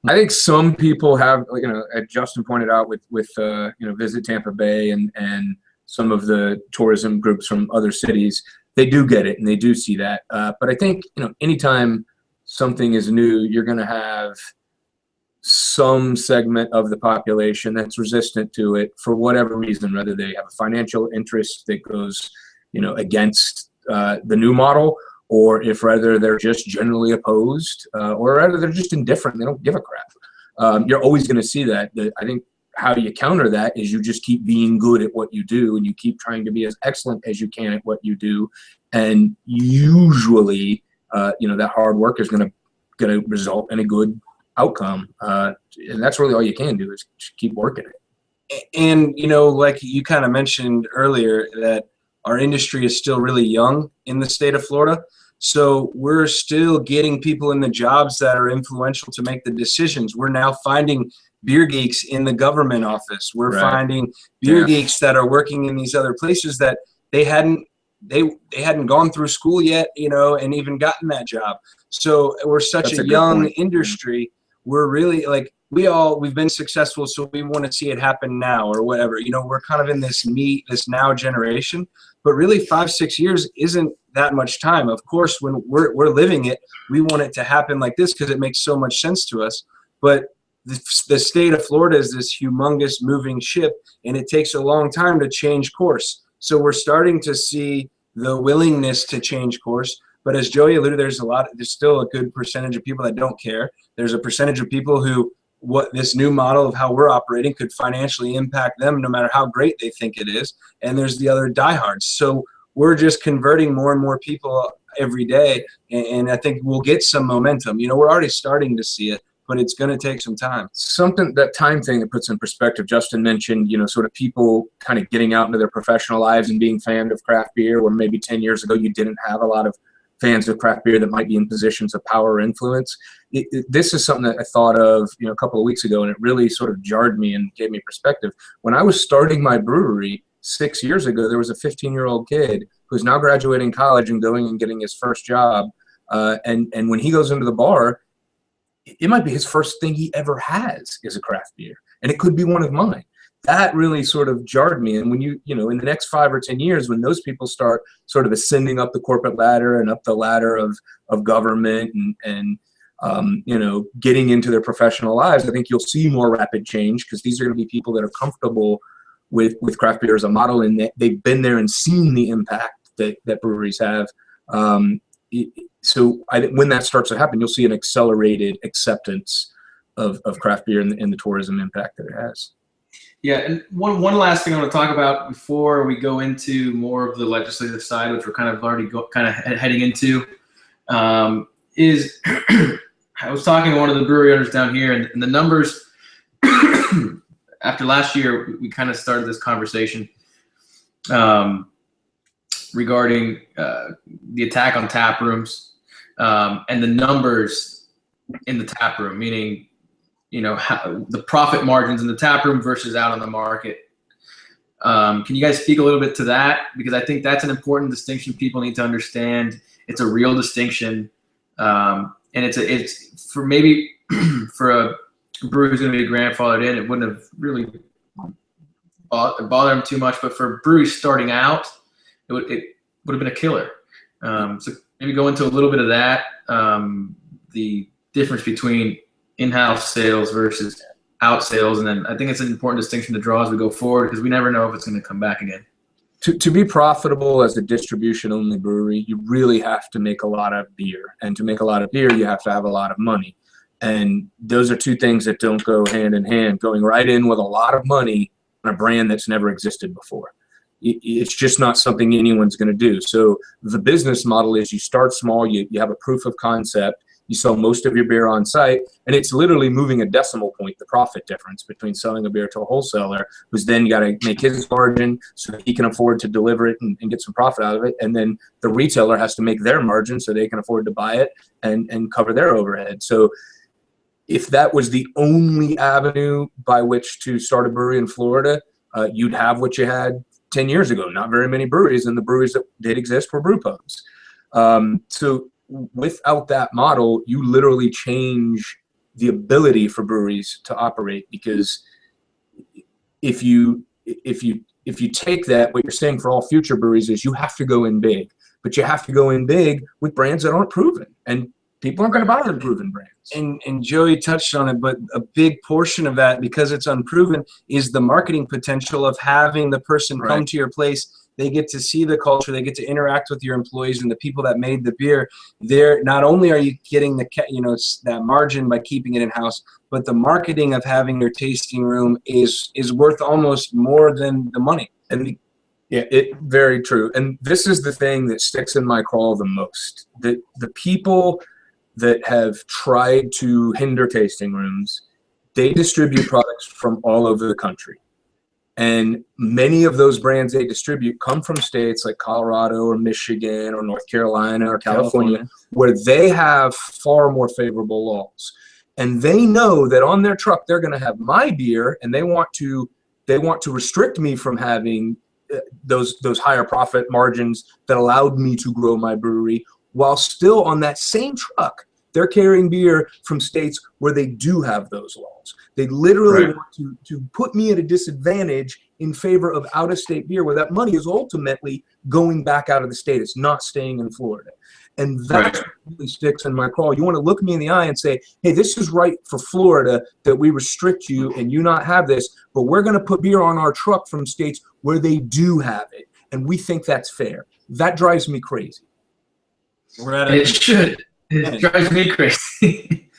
think some people have, you know, as Justin pointed out with you know, Visit Tampa Bay and some of the tourism groups from other cities, they do get it and they do see that. But I think, you know, anytime something is new, you're going to have some segment of the population that's resistant to it for whatever reason, whether they have a financial interest that goes, you know, against the new model, or if rather they're just generally opposed, or rather they're just indifferent, they don't give a crap. You're always going to see that. I think how you counter that is you just keep being good at what you do, and you keep trying to be as excellent as you can at what you do, and usually, you know, that hard work is going to result in a good outcome, and that's really all you can do is just keep working it. And, you know, like you kind of mentioned earlier, that our industry is still really young in the state of Florida. So we're still getting people in the jobs that are influential to make the decisions. We're now finding beer geeks in the government office. We're finding beer geeks that are working in these other places that they hadn't gone through school yet, you know, and even gotten that job. So we're such a young industry. We're really like, we've been successful, so we want to see it happen now or whatever. You know, we're kind of in this now generation, but really 5-6 years isn't that much time. Of course, when we're living it, we want it to happen like this because it makes so much sense to us. But the state of Florida is this humongous moving ship, and it takes a long time to change course. So we're starting to see the willingness to change course. But as Joey alluded, there's still a good percentage of people that don't care. There's a percentage of people who, what this new model of how we're operating could financially impact them no matter how great they think it is. And there's the other diehards. So we're just converting more and more people every day. And I think we'll get some momentum. You know, we're already starting to see it, but it's going to take some time. Something, that time thing that puts in perspective, Justin mentioned, you know, sort of people kind of getting out into their professional lives and being fans of craft beer, where maybe 10 years ago you didn't have a lot of fans of craft beer that might be in positions of power or influence. This is something that I thought of, you know, a couple of weeks ago, and it really sort of jarred me and gave me perspective. When I was starting my brewery, 6 years ago, there was a 15-year-old kid who's now graduating college and going and getting his first job. And when he goes into the bar, it might be his first thing he ever has is a craft beer. And it could be one of mine. That really sort of jarred me. And when you know, in the next 5 or 10 years, when those people start sort of ascending up the corporate ladder and up the ladder of government and you know, getting into their professional lives, I think you'll see more rapid change, because these are going to be people that are comfortable with craft beer as a model, and they've been there and seen the impact that breweries have. So when that starts to happen, you'll see an accelerated acceptance of craft beer and the tourism impact that it has. Yeah, and one last thing I want to talk about before we go into more of the legislative side, which we're kind of already heading into, is I was talking to one of the brewery owners down here, and the numbers after last year, we kind of started this conversation regarding the attack on tap rooms and the numbers in the tap room, meaning, you know, how the profit margins in the tap room versus out on the market. Can you guys speak a little bit to that? Because I think that's an important distinction people need to understand. It's a real distinction. And it's for maybe for a brewer who's going to be grandfathered in, it wouldn't have really bothered him too much. But for breweries starting out, it would have been a killer. So maybe go into a little bit of that, the difference between in-house sales versus out sales. And then I think it's an important distinction to draw as we go forward, because we never know if it's going to come back again. To be profitable as a distribution-only brewery, you really have to make a lot of beer. And to make a lot of beer, you have to have a lot of money. And those are two things that don't go hand in hand. Going right in with a lot of money on a brand that's never existed before, it's just not something anyone's going to do. So the business model is you start small, you have a proof of concept, you sell most of your beer on site, and it's literally moving a decimal point, the profit difference between selling a beer to a wholesaler who's then got to make his margin so that he can afford to deliver it and get some profit out of it. And then the retailer has to make their margin so they can afford to buy it and cover their overhead. So if that was the only avenue by which to start a brewery in Florida, you'd have what you had 10 years ago. Not very many breweries, and the breweries that did exist were brew pubs. So without that model, you literally change the ability for breweries to operate, because if you take that, what you're saying for all future breweries is you have to go in big, but you have to go in big with brands that aren't proven, and people aren't going to buy the proven brands. And Joey touched on it, but a big portion of that, because it's unproven, is the marketing potential of having the person come to your place. They get to see the culture, they get to interact with your employees and the people that made the beer. There, not only are you getting that margin by keeping it in house, but the marketing of having your tasting room is worth almost more than the money. And yeah, very true. And this is the thing that sticks in my craw the most. The people that have tried to hinder tasting rooms, they distribute products from all over the country. And many of those brands they distribute come from states like Colorado or Michigan or North Carolina or California, where they have far more favorable laws. And they know that on their truck they're going to have my beer, and they want to restrict me from having those higher profit margins that allowed me to grow my brewery, while still on that same truck they're carrying beer from states where they do have those laws. They literally want to put me at a disadvantage in favor of out-of-state beer, where that money is ultimately going back out of the state. It's not staying in Florida. And that's what really sticks in my craw. You want to look me in the eye and say, hey, this is right for Florida that we restrict you and you not have this, but we're going to put beer on our truck from states where they do have it, and we think that's fair. That drives me crazy. It should. It drives me crazy.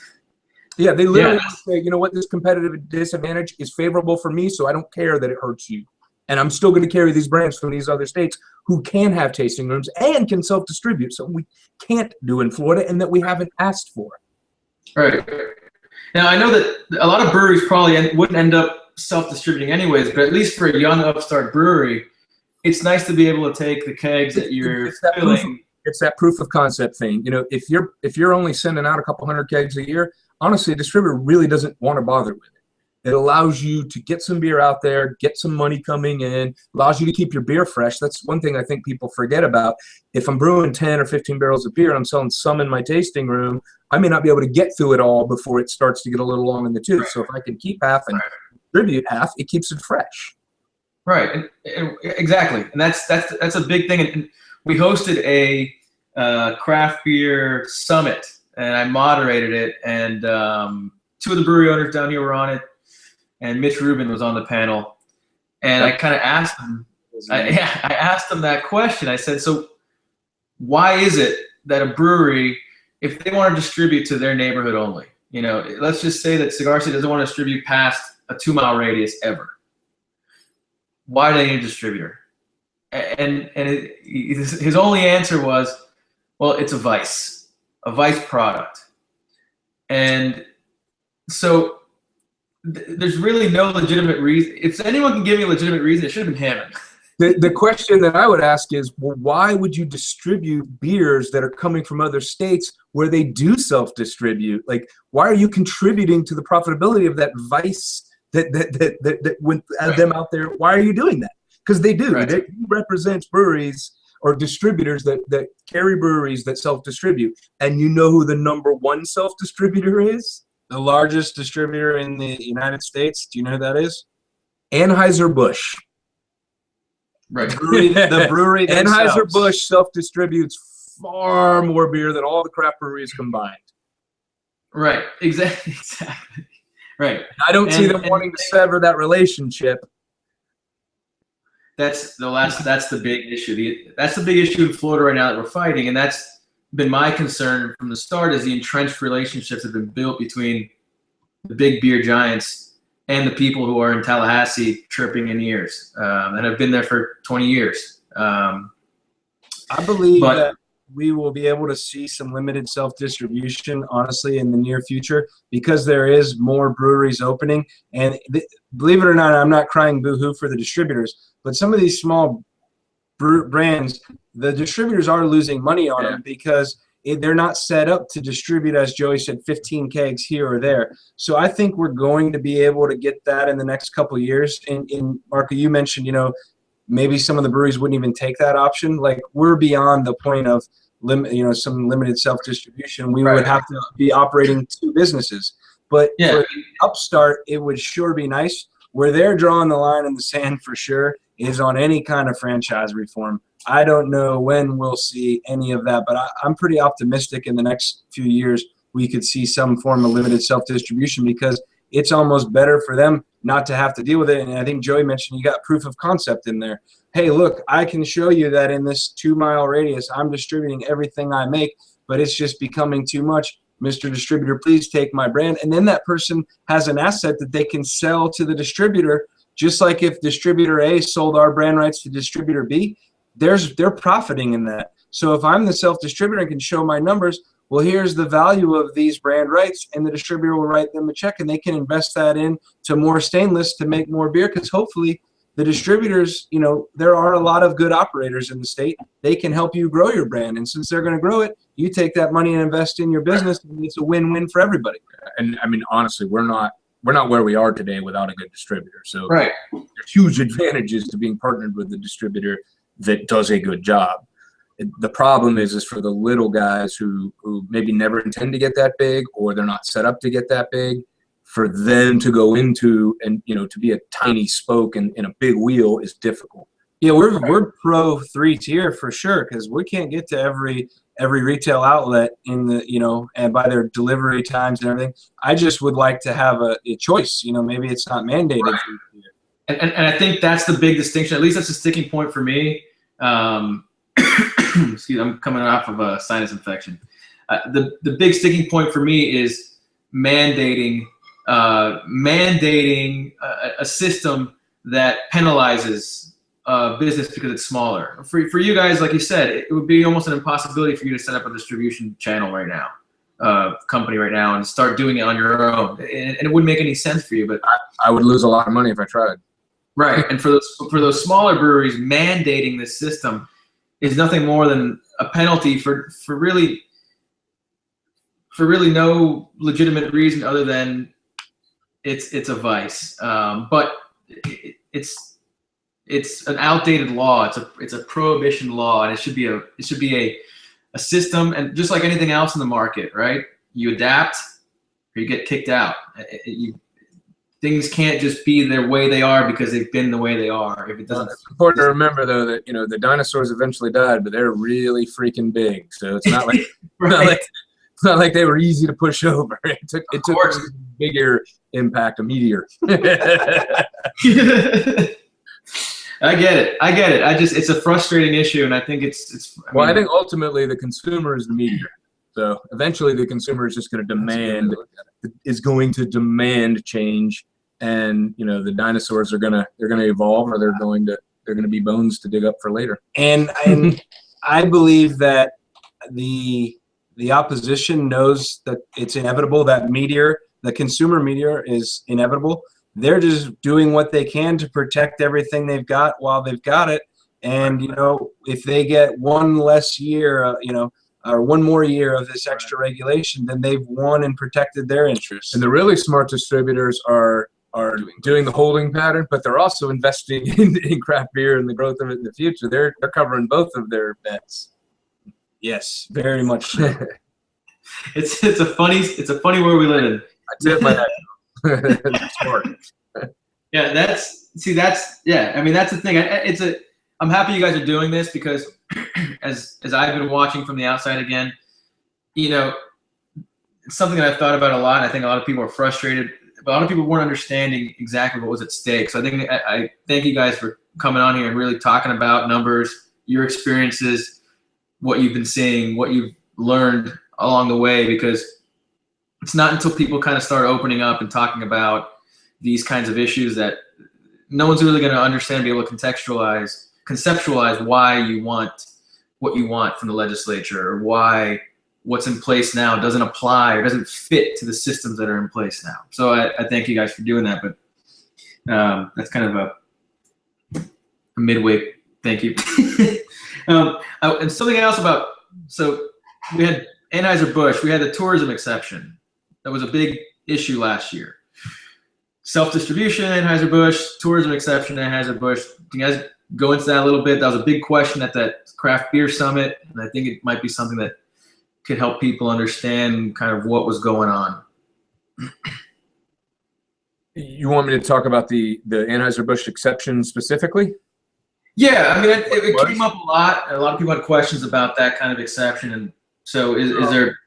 Yeah, they literally say, you know what, this competitive disadvantage is favorable for me, so I don't care that it hurts you. And I'm still going to carry these brands from these other states who can have tasting rooms and can self-distribute, so we can't do in Florida and that we haven't asked for. Right. Now, I know that a lot of breweries probably wouldn't end up self-distributing anyways, but at least for a young upstart brewery, it's nice to be able to take the kegs that you're filling. It's that proof of concept thing. You know, if you're only sending out a couple hundred kegs a year, honestly, a distributor really doesn't want to bother with it. It allows you to get some beer out there, get some money coming in, allows you to keep your beer fresh. That's one thing I think people forget about. If I'm brewing 10 or 15 barrels of beer and I'm selling some in my tasting room, I may not be able to get through it all before it starts to get a little long in the tooth. So if I can keep half and distribute half, it keeps it fresh. Right, and exactly, and that's a big thing. And we hosted a craft beer summit, and I moderated it, and two of the brewery owners down here were on it, and Mitch Rubin was on the panel, and I kind of asked him, I asked him that question. I said, so why is it that a brewery, if they want to distribute to their neighborhood only, you know, let's just say that Cigar City doesn't want to distribute past a 2-mile radius ever. Why do they need a distributor? And his only answer was, well, it's a vice product. And so there's really no legitimate reason. If anyone can give me a legitimate reason, it should have been him. The question that I would ask is, well, why would you distribute beers that are coming from other states where they do self-distribute? Like, why are you contributing to the profitability of that vice that went them out there? Why are you doing that? Because they do. Right. They represent breweries or distributors that carry breweries that self-distribute. And you know who the #1 self-distributor is? The largest distributor in the United States. Do you know who that is? Anheuser-Busch. Right. The brewery Anheuser-Busch self-distributes far more beer than all the craft breweries combined. Right. Exactly. Right. I don't see them wanting to sever that relationship. That's the big issue. That's the big issue in Florida right now that we're fighting, and that's been my concern from the start, is the entrenched relationships that have been built between the big beer giants and the people who are in Tallahassee chirping in ears and have been there for 20 years. I believe that we will be able to see some limited self-distribution, honestly, in the near future, because there is more breweries opening. And believe it or not, I'm not crying boo-hoo for the distributors, but some of these small brands, the distributors are losing money on them because they're not set up to distribute, as Joey said, 15 kegs here or there. So I think we're going to be able to get that in the next couple of years. And Marco, you mentioned, you know, maybe some of the breweries wouldn't even take that option. Like, we're beyond the point of some limited self-distribution. We would have to be operating 2 businesses. But for the upstart, it would sure be nice. Where they're drawing the line in the sand for sure is on any kind of franchise reform. I don't know when we'll see any of that, but I'm pretty optimistic in the next few years we could see some form of limited self-distribution, because it's almost better for them not to have to deal with it. And I think Joey mentioned you got proof of concept in there. Hey, look, I can show you that in this 2-mile radius, I'm distributing everything I make, but it's just becoming too much. Mr. Distributor, please take my brand. And then that person has an asset that they can sell to the distributor. Just like if distributor A sold our brand rights to distributor B, they're profiting in that. So if I'm the self-distributor and can show my numbers, well, here's the value of these brand rights, and the distributor will write them a check, and they can invest that in to more stainless to make more beer, because hopefully the distributors, you know, there are a lot of good operators in the state. They can help you grow your brand, and since they're going to grow it, you take that money and invest in your business, and it's a win-win for everybody. And I mean, honestly, we're not where we are today without a good distributor. So there's huge advantages to being partnered with a distributor that does a good job. The problem is for the little guys who maybe never intend to get that big, or they're not set up to get that big, for them to go into and, you know, to be a tiny spoke in a big wheel is difficult. Yeah, we're pro 3-tier for sure, because we can't get to every retail outlet in the, you know, and by their delivery times and everything. I just would like to have a choice. You know, maybe it's not mandated. Right. And I think that's the big distinction. At least that's a sticking point for me. Excuse me, I'm coming off of a sinus infection. The big sticking point for me is mandating a system that penalizes business because it's smaller. For you guys, like you said, it would be almost an impossibility for you to set up a distribution channel right now, company right now, and start doing it on your own. And it wouldn't make any sense for you. But I would lose a lot of money if I tried. Right. And for those smaller breweries, mandating this system is nothing more than a penalty for really no legitimate reason other than it's a vice. But it's an outdated law. It's a prohibition law, and it should be a system. And just like anything else in the market, right? You adapt or you get kicked out. Things can't just be the way they are because they've been the way they are. If it doesn't, it's important to remember though that the dinosaurs eventually died, but they're really freaking big. So it's not like right. it's not like they were easy to push over. It took a bigger impact, a meteor. I get it. It's a frustrating issue, and I think it's. I think ultimately the consumer is the meteor. So eventually the consumer is just going to demand change, and the dinosaurs they're going to evolve, or they're going to be bones to dig up for later. And I believe that the opposition knows that it's inevitable, that the consumer meteor is inevitable. They're just doing what they can to protect everything they've got while they've got it. And if they get one less year, or one more year of this extra regulation, then they've won and protected their interests. And the really smart distributors are doing the holding pattern, but they're also investing in craft beer and the growth of it in the future. They're covering both of their bets. Yes, very much so. It's a funny world we live in. I tip my hat. That's smart. Yeah, that's the thing. I'm happy you guys are doing this because as I've been watching from the outside again, it's something that I've thought about a lot. I think a lot of people are frustrated, but a lot of people weren't understanding exactly what was at stake. So I thank you guys for coming on here and really talking about numbers, your experiences, what you've been seeing, what you've learned along the way, because it's not until people kind of start opening up and talking about these kinds of issues that no one's really going to understand, be able to conceptualize why you want what you want from the legislature, or why what's in place now doesn't apply or doesn't fit to the systems that are in place now. So I thank you guys for doing that, but that's kind of a midway thank you. And something else so we had Anheuser-Busch, we had the tourism exception. That was a big issue last year. Self-distribution, Anheuser-Busch, tourism exception, Anheuser-Busch. Can you guys go into that a little bit? That was a big question at that craft beer summit, and I think it might be something that could help people understand kind of what was going on. You want me to talk about the Anheuser-Busch exception specifically? Yeah, I mean, it came up a lot. A lot of people had questions about that kind of exception, and so is there?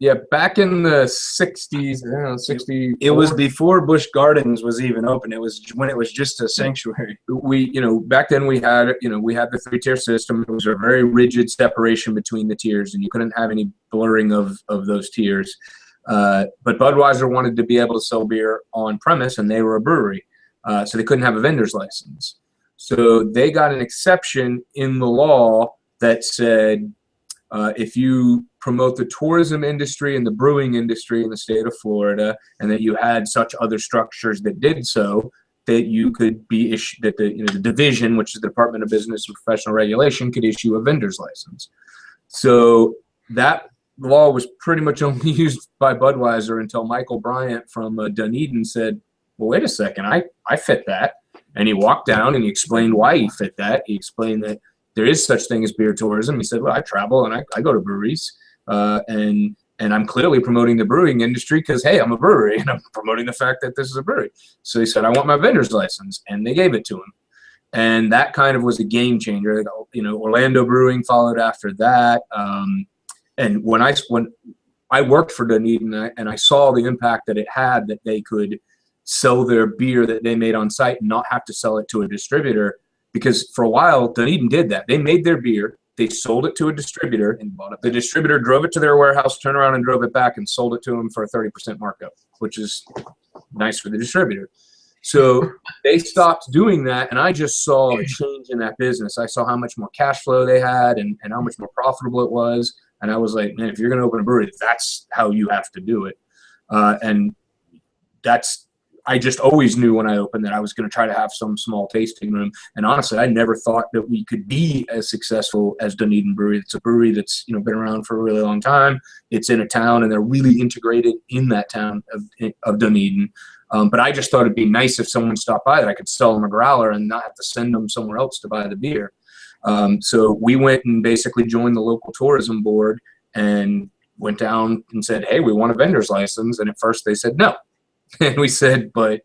Yeah, back in the 60s, I don't know, 60. It was before Busch Gardens was even open. It was when it was just a sanctuary. Back then we had the 3-tier system. It was a very rigid separation between the tiers, and you couldn't have any blurring of those tiers. But Budweiser wanted to be able to sell beer on premise, and they were a brewery, so they couldn't have a vendor's license. So they got an exception in the law that said, if you promote the tourism industry and the brewing industry in the state of Florida, and that you had such other structures that did so, that you could be issued, that the division, which is the Department of Business and Professional Regulation, could issue a vendor's license. So that law was pretty much only used by Budweiser until Michael Bryant from Dunedin said, well, wait a second, I fit that. And he walked down and he explained why he fit that. He explained that there is such thing as beer tourism. He said, well, I travel and I go to breweries, and I'm clearly promoting the brewing industry because, hey, I'm a brewery and I'm promoting the fact that this is a brewery. So he said, I want my vendor's license, and they gave it to him. And that kind of was a game changer. Orlando Brewing followed after that. And when I worked for Dunedin and I saw the impact that it had, that they could sell their beer that they made on site and not have to sell it to a distributor. Because for a while, Dunedin did that. They made their beer, they sold it to a distributor, and the distributor drove it to their warehouse, turned around and drove it back and sold it to them for a 30% markup, which is nice for the distributor. So they stopped doing that, and I just saw a change in that business. I saw how much more cash flow they had and how much more profitable it was. And I was like, man, if you're going to open a brewery, that's how you have to do it. And I just always knew when I opened that I was going to try to have some small tasting room. And honestly, I never thought that we could be as successful as Dunedin Brewery. It's a brewery that's been around for a really long time. It's in a town, and they're really integrated in that town of Dunedin. But I just thought it'd be nice if someone stopped by that I could sell them a growler and not have to send them somewhere else to buy the beer. So we went and basically joined the local tourism board and went down and said, hey, we want a vendor's license. And at first they said no. And we said, but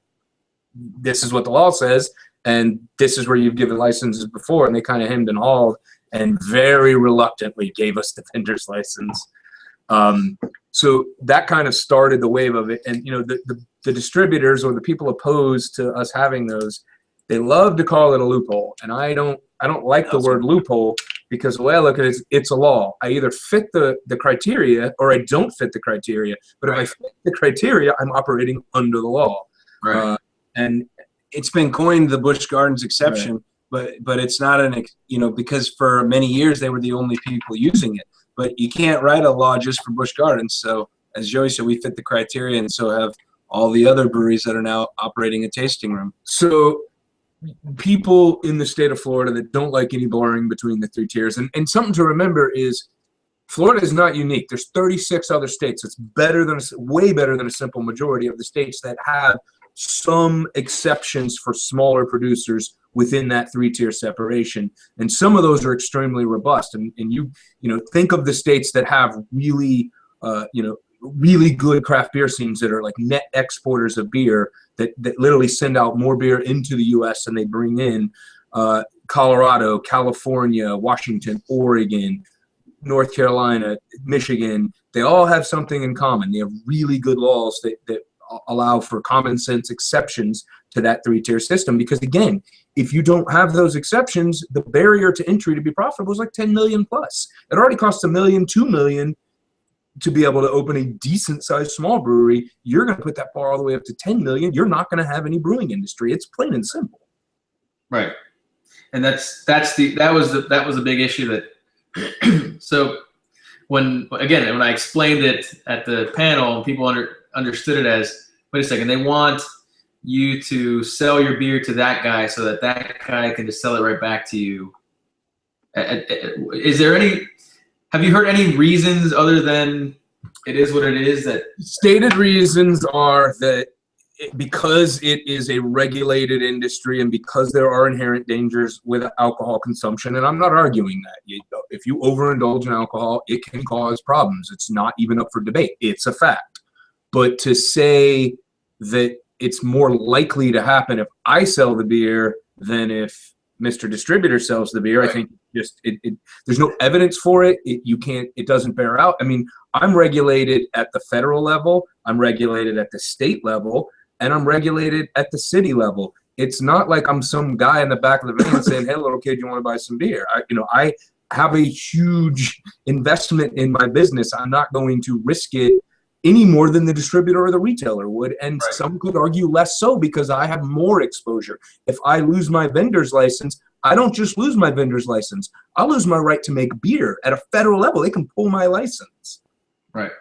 this is what the law says, and this is where you've given licenses before. And they kind of hemmed and hawed and very reluctantly gave us the vendor's license. So that kind of started the wave of it. And, you know, the distributors or the people opposed to us having those, they love to call it a loophole. And I don't like the word loophole, because the way I look at it is it's a law. I either fit the criteria or I don't fit the criteria. But if I fit the criteria, I'm operating under the law. Right. And it's been coined the Busch Gardens exception, but it's not because for many years they were the only people using it. But you can't write a law just for Busch Gardens. So as Joey said, we fit the criteria, and so have all the other breweries that are now operating a tasting room. So people in the state of Florida that don't like any blurring between the three tiers, and something to remember is Florida is not unique. There's 36 other states. It's way better than a simple majority of the states that have some exceptions for smaller producers within that three-tier separation. And some of those are extremely robust. And you think of the states that have really, really good craft beer scenes that are like net exporters of beer that literally send out more beer into the U.S. than they bring in. Colorado, California, Washington, Oregon, North Carolina, Michigan, they all have something in common. They have really good laws that allow for common sense exceptions to that three-tier system. Because again, if you don't have those exceptions, the barrier to entry to be profitable is like 10 million plus. It already costs $1 million, $2 million to be able to open a decent sized small brewery. You're going to put that bar all the way up to 10 million. You're not going to have any brewing industry. It's plain and simple. Right. And that was the big issue that so when I explained it at the panel and people understood it as, wait a second, they want you to sell your beer to that guy so that guy can just sell it right back to you. Have you heard any reasons other than it is what it is? That stated reasons are that because it is a regulated industry and because there are inherent dangers with alcohol consumption, and I'm not arguing that. If you overindulge in alcohol, it can cause problems. It's not even up for debate. It's a fact. But to say that it's more likely to happen if I sell the beer than if Mr. Distributor sells the beer, right. I think there's no evidence for it. It doesn't bear out. I mean, I'm regulated at the federal level, I'm regulated at the state level, and I'm regulated at the city level. It's not like I'm some guy in the back of the van saying, hey, little kid, you want to buy some beer? I have a huge investment in my business. I'm not going to risk it any more than the distributor or the retailer would. And right. Some could argue less so because I have more exposure. If I lose my vendor's license, I don't just lose my vendor's license. I lose my right to make beer at a federal level. They can pull my license. Right.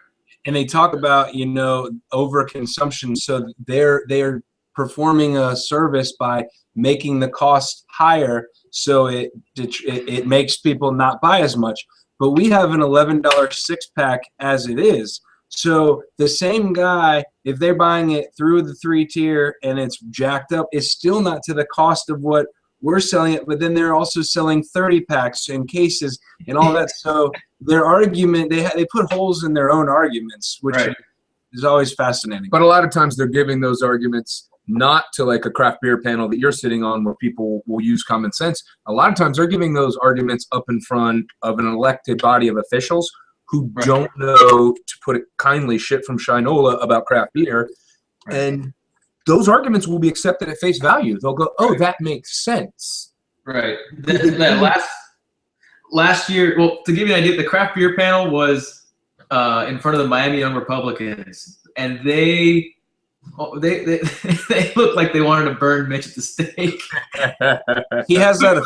And they talk about, overconsumption. So they're performing a service by making the cost higher. So it makes people not buy as much. But we have an $11 six-pack as it is. So the same guy, if they're buying it through the three-tier and it's jacked up, it's still not to the cost of what we're selling it. But then they're also selling 30-packs in cases and all that. So their argument, they put holes in their own arguments, which right. is always fascinating. But a lot of times they're giving those arguments not to like a craft beer panel that you're sitting on where people will use common sense. A lot of times they're giving those arguments up in front of an elected body of officials who right. don't know, to put it kindly, shit from Shinola about craft beer. Right. And those arguments will be accepted at face value. They'll go, oh, right. that makes sense. Right. Last year, well, to give you an idea, the craft beer panel was in front of the Miami Young Republicans, and they looked like they wanted to burn Mitch at the stake. He has that.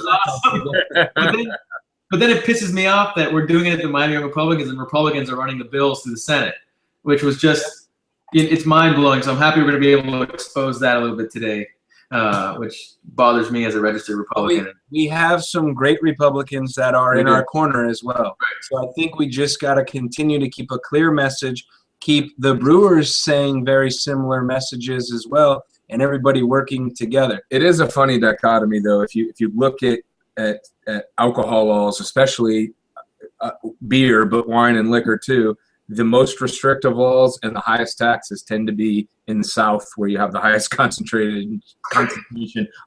But then it pisses me off that we're doing it at the Miami Young Republicans and Republicans are running the bills through the Senate, which was just, it's mind-blowing. So I'm happy we're going to be able to expose that a little bit today, which bothers me as a registered Republican. We have some great Republicans that are in our corner as well. Right. So I think we just got to continue to keep a clear message keep the brewers saying very similar messages as well, and everybody working together. It is a funny dichotomy, though. If you look at alcohol laws, especially beer, but wine and liquor too, the most restrictive laws and the highest taxes tend to be in the South, where you have the highest concentration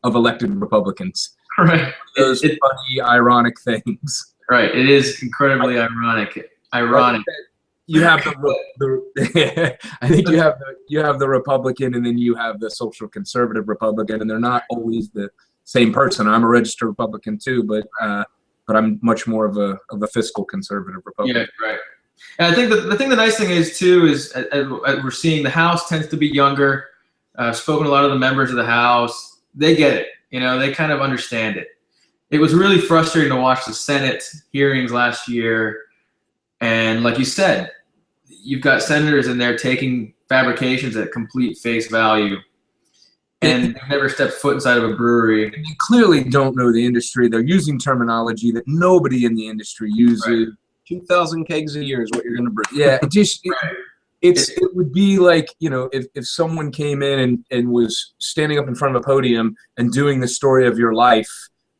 of elected Republicans. Right. Those funny, ironic things. Right. It is incredibly ironic. You have I think you have the Republican, and then you have the social conservative Republican, and they're not always the same person. I'm a registered Republican too, but I'm much more of a fiscal conservative Republican. Yeah, right. And I think the nice thing is too is we're seeing the House tends to be younger. I've spoken to a lot of the members of the House. They get it. They kind of understand it. It was really frustrating to watch the Senate hearings last year, and like you said, you've got senators in there taking fabrications at complete face value, and they've never stepped foot inside of a brewery. And they clearly don't know the industry. They're using terminology that nobody in the industry uses. Right. 2,000 kegs a year is what you're going to brew. Yeah, it would be like, if someone came in and was standing up in front of a podium and doing the story of your life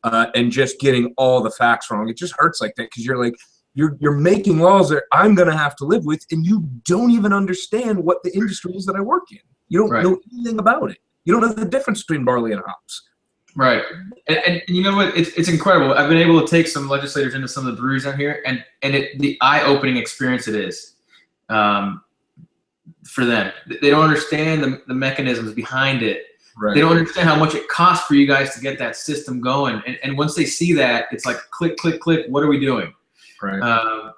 and just getting all the facts wrong. It just hurts like that, because you're like, you're making laws that I'm going to have to live with, and you don't even understand what the industry is that I work in. You don't know anything about it. You don't know the difference between barley and hops. Right. And you know what? It's incredible. I've been able to take some legislators into some of the breweries out here, and the eye-opening experience it is for them. They don't understand the mechanisms behind it. Right. They don't understand how much it costs for you guys to get that system going. And once they see that, it's like click, click, click. What are we doing? Right.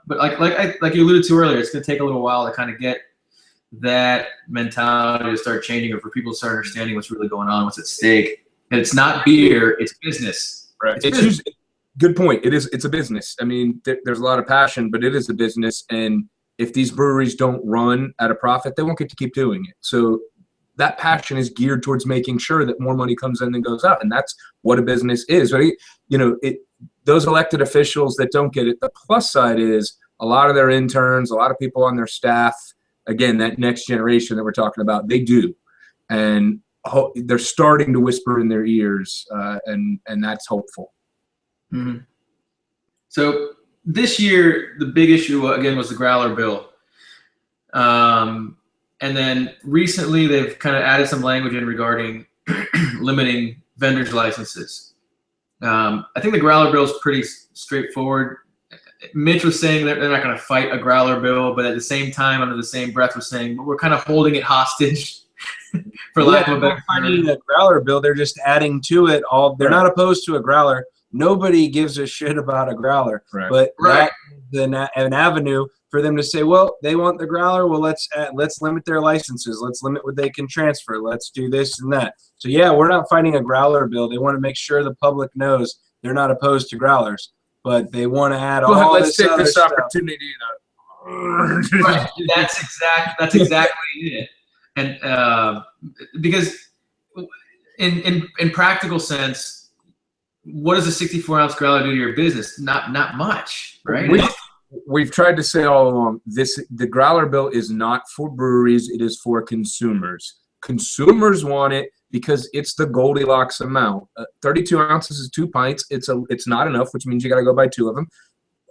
But like you alluded to earlier, it's going to take a little while to kind of get that mentality to start changing, or for people to start understanding what's really going on, what's at stake. And it's not beer; it's business. Right. It's good point. It's a business. I mean, there's a lot of passion, but it is a business. And if these breweries don't run at a profit, they won't get to keep doing it. So that passion is geared towards making sure that more money comes in than goes out, and that's what a business is. Right? Those elected officials that don't get it. The plus side is a lot of their interns, a lot of people on their staff. Again, that next generation that we're talking about, they do, and they're starting to whisper in their ears, and that's hopeful. Mm-hmm. So this year, the big issue again was the growler bill, and then recently they've kind of added some language in regarding limiting vendors' licenses. I think the growler bill is pretty straightforward. Mitch was saying that they're not going to fight a growler bill, but at the same time, under the same breath, was saying, but we're kind of holding it hostage. For lack of a better term. A growler bill, they're just adding to it all. They're not opposed to a growler. Nobody gives a shit about a growler, but that's an avenue for them to say, well, they want the growler. Well, let's limit their licenses. Let's limit what they can transfer. Let's do this and that. So yeah, we're not fighting a growler bill. They want to make sure the public knows they're not opposed to growlers, but they want to add all this other stuff. Let's take this opportunity to. Right. That's exactly it. And because in practical sense, what does a 64-ounce growler do to your business? Not much, right? We've tried to say all along, the growler bill is not for breweries. It is for consumers. Consumers want it because it's the Goldilocks amount. 32 ounces is 2 pints. It's not enough, which means you got to go buy 2 of them.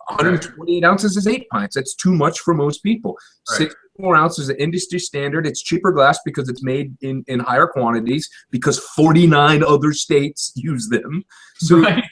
128 ounces is 8 pints. That's too much for most people. Right. 64 ounces is an industry standard. It's cheaper glass because it's made in higher quantities, because 49 other states use them. So right.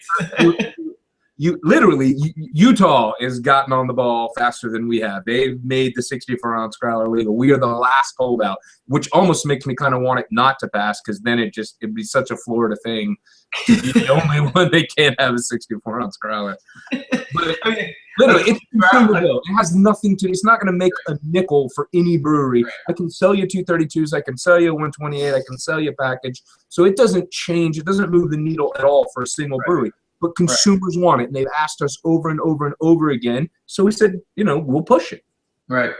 Utah has gotten on the ball faster than we have. They've made the 64-ounce growler legal. We are the last holdout, which almost makes me kind of want it not to pass, because then it'd be such a Florida thing to be the only one they can't have a 64-ounce growler. But I mean, literally, it's consumer bill. It has nothing to. It's not going to make a nickel for any brewery. I can sell you 232s. I can sell you 128. I can sell you a package. So it doesn't change. It doesn't move the needle at all for a single brewery. But consumers want it, and they've asked us over and over and over again. So we said, we'll push it. Right.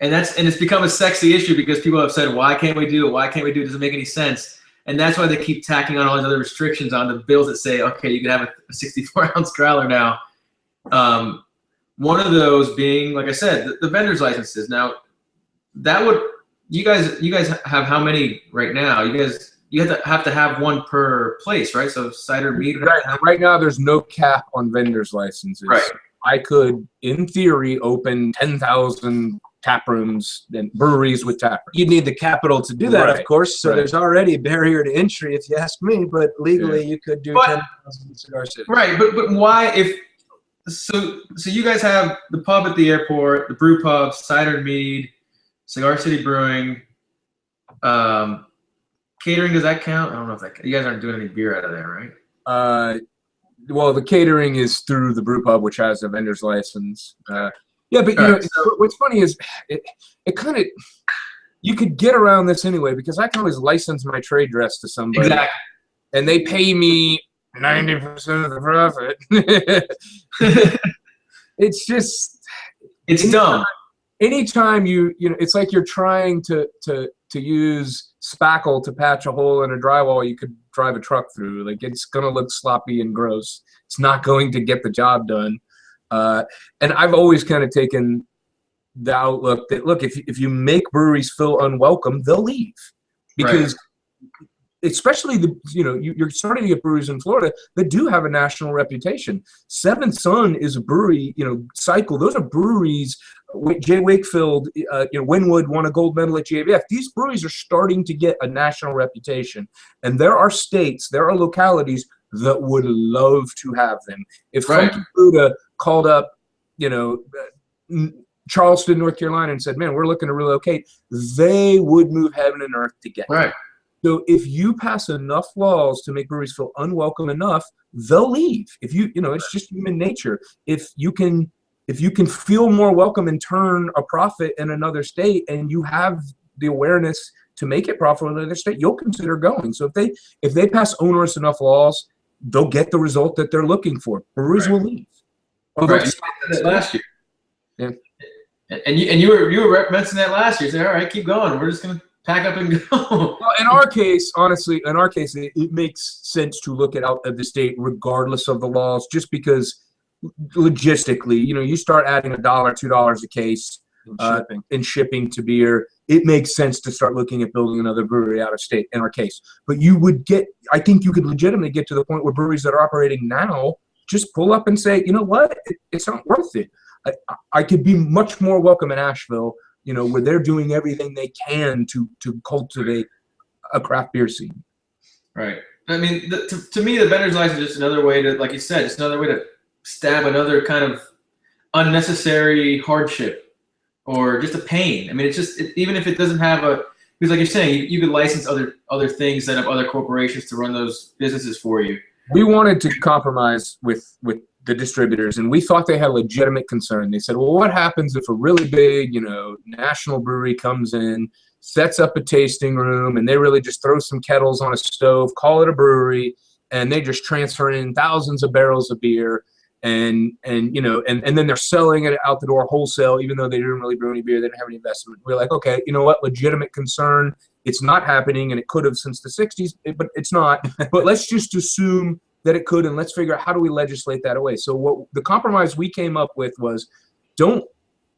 And it's become a sexy issue, because people have said, why can't we do it? Why can't we do it? It doesn't make any sense. And that's why they keep tacking on all these other restrictions on the bills that say, okay, you can have a 64-ounce growler now. One of those being, like I said, the vendor's licenses. Now, that would you guys have how many right now? You have to have one per place, right? So cider, mead. Right now, there's no cap on vendors' licenses. Right. I could, in theory, open 10,000 tap rooms and breweries with tap rooms. You'd need the capital to do that, Right. of course. So Right. there's already a barrier to entry, if you ask me. But legally, you could do 10,000 Cigar City. Right, but why if so you guys have the pub at the airport, the brew pub, cider and mead, Cigar City Brewing, catering, does that count? I don't know if that you guys aren't doing any beer out of there, right? Well, the catering is through the brew pub, which has a vendor's license. Yeah, but what's funny is it kind of you could get around this anyway because I can always license my trade dress to somebody, Exactly. and they pay me 90% of the profit. It's dumb. Anytime you know, it's like you're trying to use spackle to patch a hole in a drywall you could drive a truck through. Like, it's gonna look sloppy and gross. It's not going to get the job done. And I've always kind of taken the outlook that, look, if you make breweries feel unwelcome, they'll leave. Because especially you're starting to get breweries in Florida that do have a national reputation. Seventh Son is a brewery, Cycle. Those are breweries. Jay Wakefield, Wynwood won a gold medal at GABF. These breweries are starting to get a national reputation, and there are states, there are localities that would love to have them. If Funky Buddha called up, Charleston, North Carolina, and said, "Man, we're looking to relocate," they would move heaven and earth to get right. So if you pass enough laws to make breweries feel unwelcome enough, they'll leave. If it's just human nature. If you can feel more welcome and turn a profit in another state, and you have the awareness to make it profitable in another state, you'll consider going. So if they pass onerous enough laws, they'll get the result that they're looking for. Breweries will leave. Right. Last year. Yeah. And you were mentioning that last year. You said, all right, keep going. We're just gonna pack up and go. Well, in our case, honestly, it makes sense to look out of the state regardless of the laws, just because logistically, you start adding $1, $2 a case in shipping to beer, it makes sense to start looking at building another brewery out of state in our case. But I think you could legitimately get to the point where breweries that are operating now just pull up and say, you know what, it's not worth it. I could be much more welcome in Asheville, where they're doing everything they can to cultivate a craft beer scene. Right. I mean, to me, the vendor's license is just another way to, like you said, just another way to stab another kind of unnecessary hardship or just a pain. I mean, it's just even if it doesn't have because like you're saying, you could license other things, set up other corporations to run those businesses for you. We wanted to compromise with the distributors, and we thought they had legitimate concern. They said, well, what happens if a really big, national brewery comes in, sets up a tasting room, and they really just throw some kettles on a stove, call it a brewery, and they just transfer in thousands of barrels of beer, and then they're selling it out the door wholesale, even though they didn't really brew any beer, they didn't have any investment. We're like, okay, you know what, legitimate concern. It's not happening, and it could have since the 60s, but it's not. But let's just assume that it could, and let's figure out how do we legislate that away. So what the compromise we came up with was, don't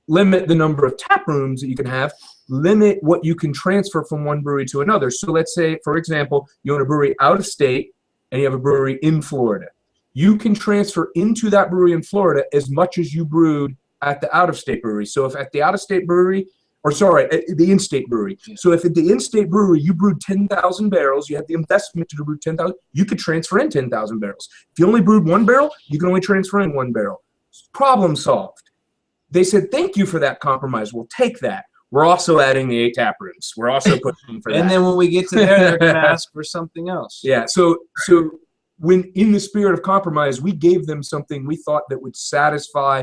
limit the number of tap rooms that you can have, limit what you can transfer from one brewery to another. So let's say, for example, you own a brewery out of state and you have a brewery in Florida. You can transfer into that brewery in Florida as much as you brewed at the out-of-state brewery. So if at the out-of-state brewery, the in-state brewery. Yeah. So if at the in-state brewery you brewed 10,000 barrels, you had the investment to brew 10,000, you could transfer in 10,000 barrels. If you only brewed 1 barrel, you can only transfer in 1 barrel. Problem solved. They said, thank you for that compromise. We'll take that. We're also adding the 8 tap rooms. We're also pushing for that. And then when we get to there, they're going to ask for something else. Yeah. So when in the spirit of compromise, we gave them something we thought that would satisfy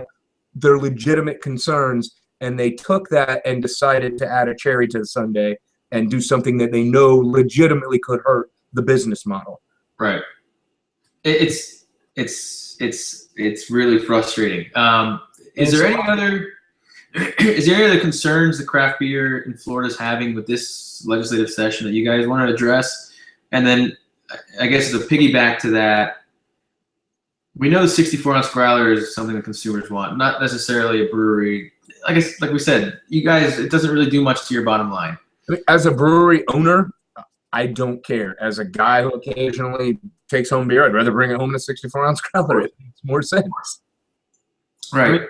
their legitimate concerns, and they took that and decided to add a cherry to the sundae and do something that they know legitimately could hurt the business model. Right. It's really frustrating. Is there any other concerns the craft beer in Florida is having with this legislative session that you guys want to address? And then I guess as a piggyback to that, we know the 64-ounce growler is something that consumers want, not necessarily a brewery. I guess, like we said, you guys, it doesn't really do much to your bottom line. As a brewery owner, I don't care. As a guy who occasionally takes home beer, I'd rather bring it home in a 64-ounce growler. It makes more sense. Right.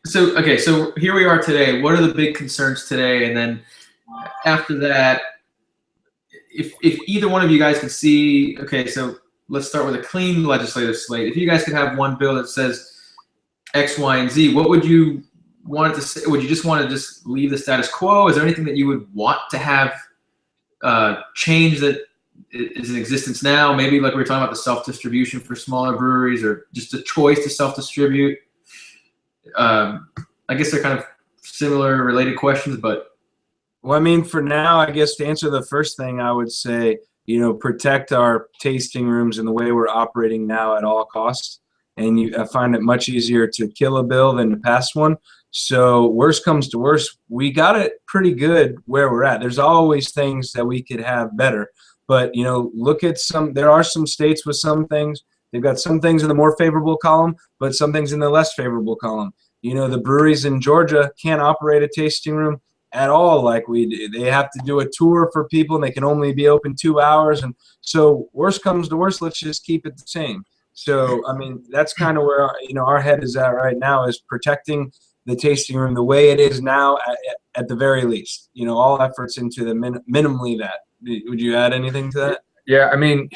So here we are today. What are the big concerns today? And then after that, if either one of you guys could see, okay, so let's start with a clean legislative slate. If you guys could have one bill that says X, Y, and Z, what would you want it to say? Would you just want to just leave the status quo? Is there anything that you would want to have change that is in existence now? Maybe like we were talking about the self-distribution for smaller breweries, or just a choice to self-distribute. I guess they're kind of similar, related questions, but. Well, I mean, for now, I guess to answer the first thing, I would say, protect our tasting rooms and the way we're operating now at all costs. And I find it much easier to kill a bill than to pass one. So worst comes to worst, we got it pretty good where we're at. There's always things that we could have better. But, look at there are some states with some things. They've got some things in the more favorable column, but some things in the less favorable column. The breweries in Georgia can't operate a tasting room at all like we do. They have to do a tour for people, and they can only be open 2 hours. And so worst comes to worst, let's just keep it the same. So, I mean, that's kind of where, our head is at right now, is protecting the tasting room the way it is now at the very least. All efforts into the minimally that. Would you add anything to that? Yeah, I mean,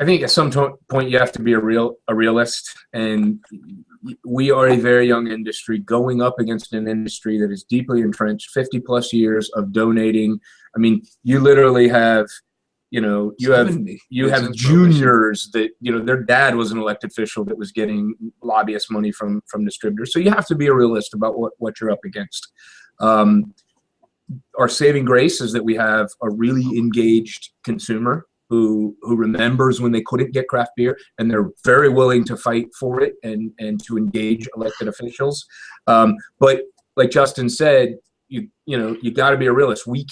I think at some point you have to be a realist, and we are a very young industry going up against an industry that is deeply entrenched, 50+ years of donating. I mean, you literally have, you have juniors that, their dad was an elected official that was getting lobbyist money from distributors. So you have to be a realist about what you're up against. Our saving grace is that we have a really engaged consumer who remembers when they couldn't get craft beer, and they're very willing to fight for it and to engage elected officials. But like Justin said, you got to be a realist. We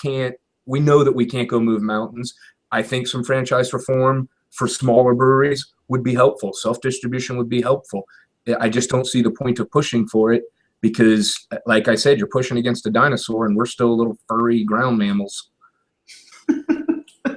know that we can't go move mountains. I think some franchise reform for smaller breweries would be helpful. Self-distribution would be helpful. I just don't see the point of pushing for it because, like I said, you're pushing against a dinosaur, and we're still little furry ground mammals.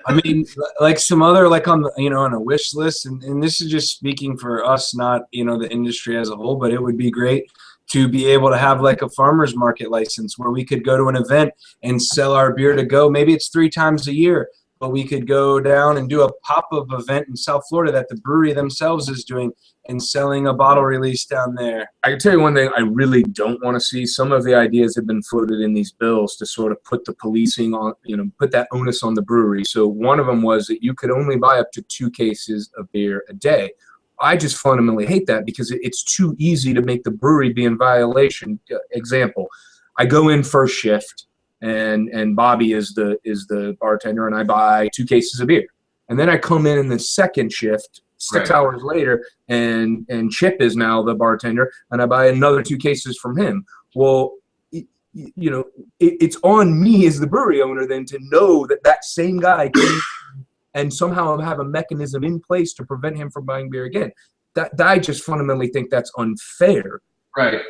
I mean, like some other, like on the, on a wish list, and this is just speaking for us, not, the industry as a whole, but it would be great to be able to have like a farmer's market license where we could go to an event and sell our beer to go. Maybe it's 3 times a year, but we could go down and do a pop-up event in South Florida that the brewery themselves is doing and selling a bottle release down there. I can tell you one thing I really don't want to see. Some of the ideas have been floated in these bills to sort of put the policing on, put that onus on the brewery. So one of them was that you could only buy up to 2 cases of beer a day. I just fundamentally hate that because it's too easy to make the brewery be in violation. Example, I go in first shift and Bobby is the bartender, and I buy 2 cases of beer. And then I come in the second shift 6 hours later, and Chip is now the bartender, and I buy another 2 cases from him. Well, it's on me as the brewery owner then to know that same guy can and somehow have a mechanism in place to prevent him from buying beer again. That I just fundamentally think that's unfair. Right.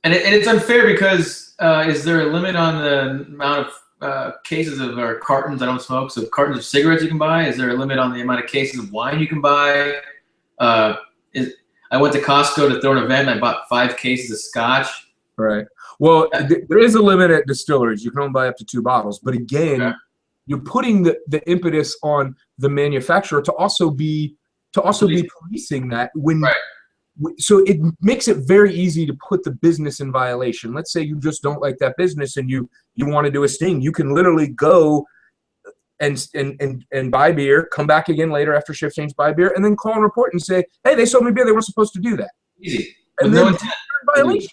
And it's unfair because is there a limit on the amount of cases of or cartons? I don't smoke, so cartons of cigarettes you can buy. Is there a limit on the amount of cases of wine you can buy? I went to Costco to throw an event, and I bought 5 cases of scotch. Right. Well, there is a limit at distilleries. You can only buy up to 2 bottles. But again, you're putting the impetus on the manufacturer to also be policing that when. Right. So it makes it very easy to put the business in violation. Let's say you just don't like that business and you want to do a sting. You can literally go and buy beer, come back again later after shift change, buy beer, and then call and report and say, hey, they sold me beer. They weren't supposed to do that. Easy. And then you're in violation.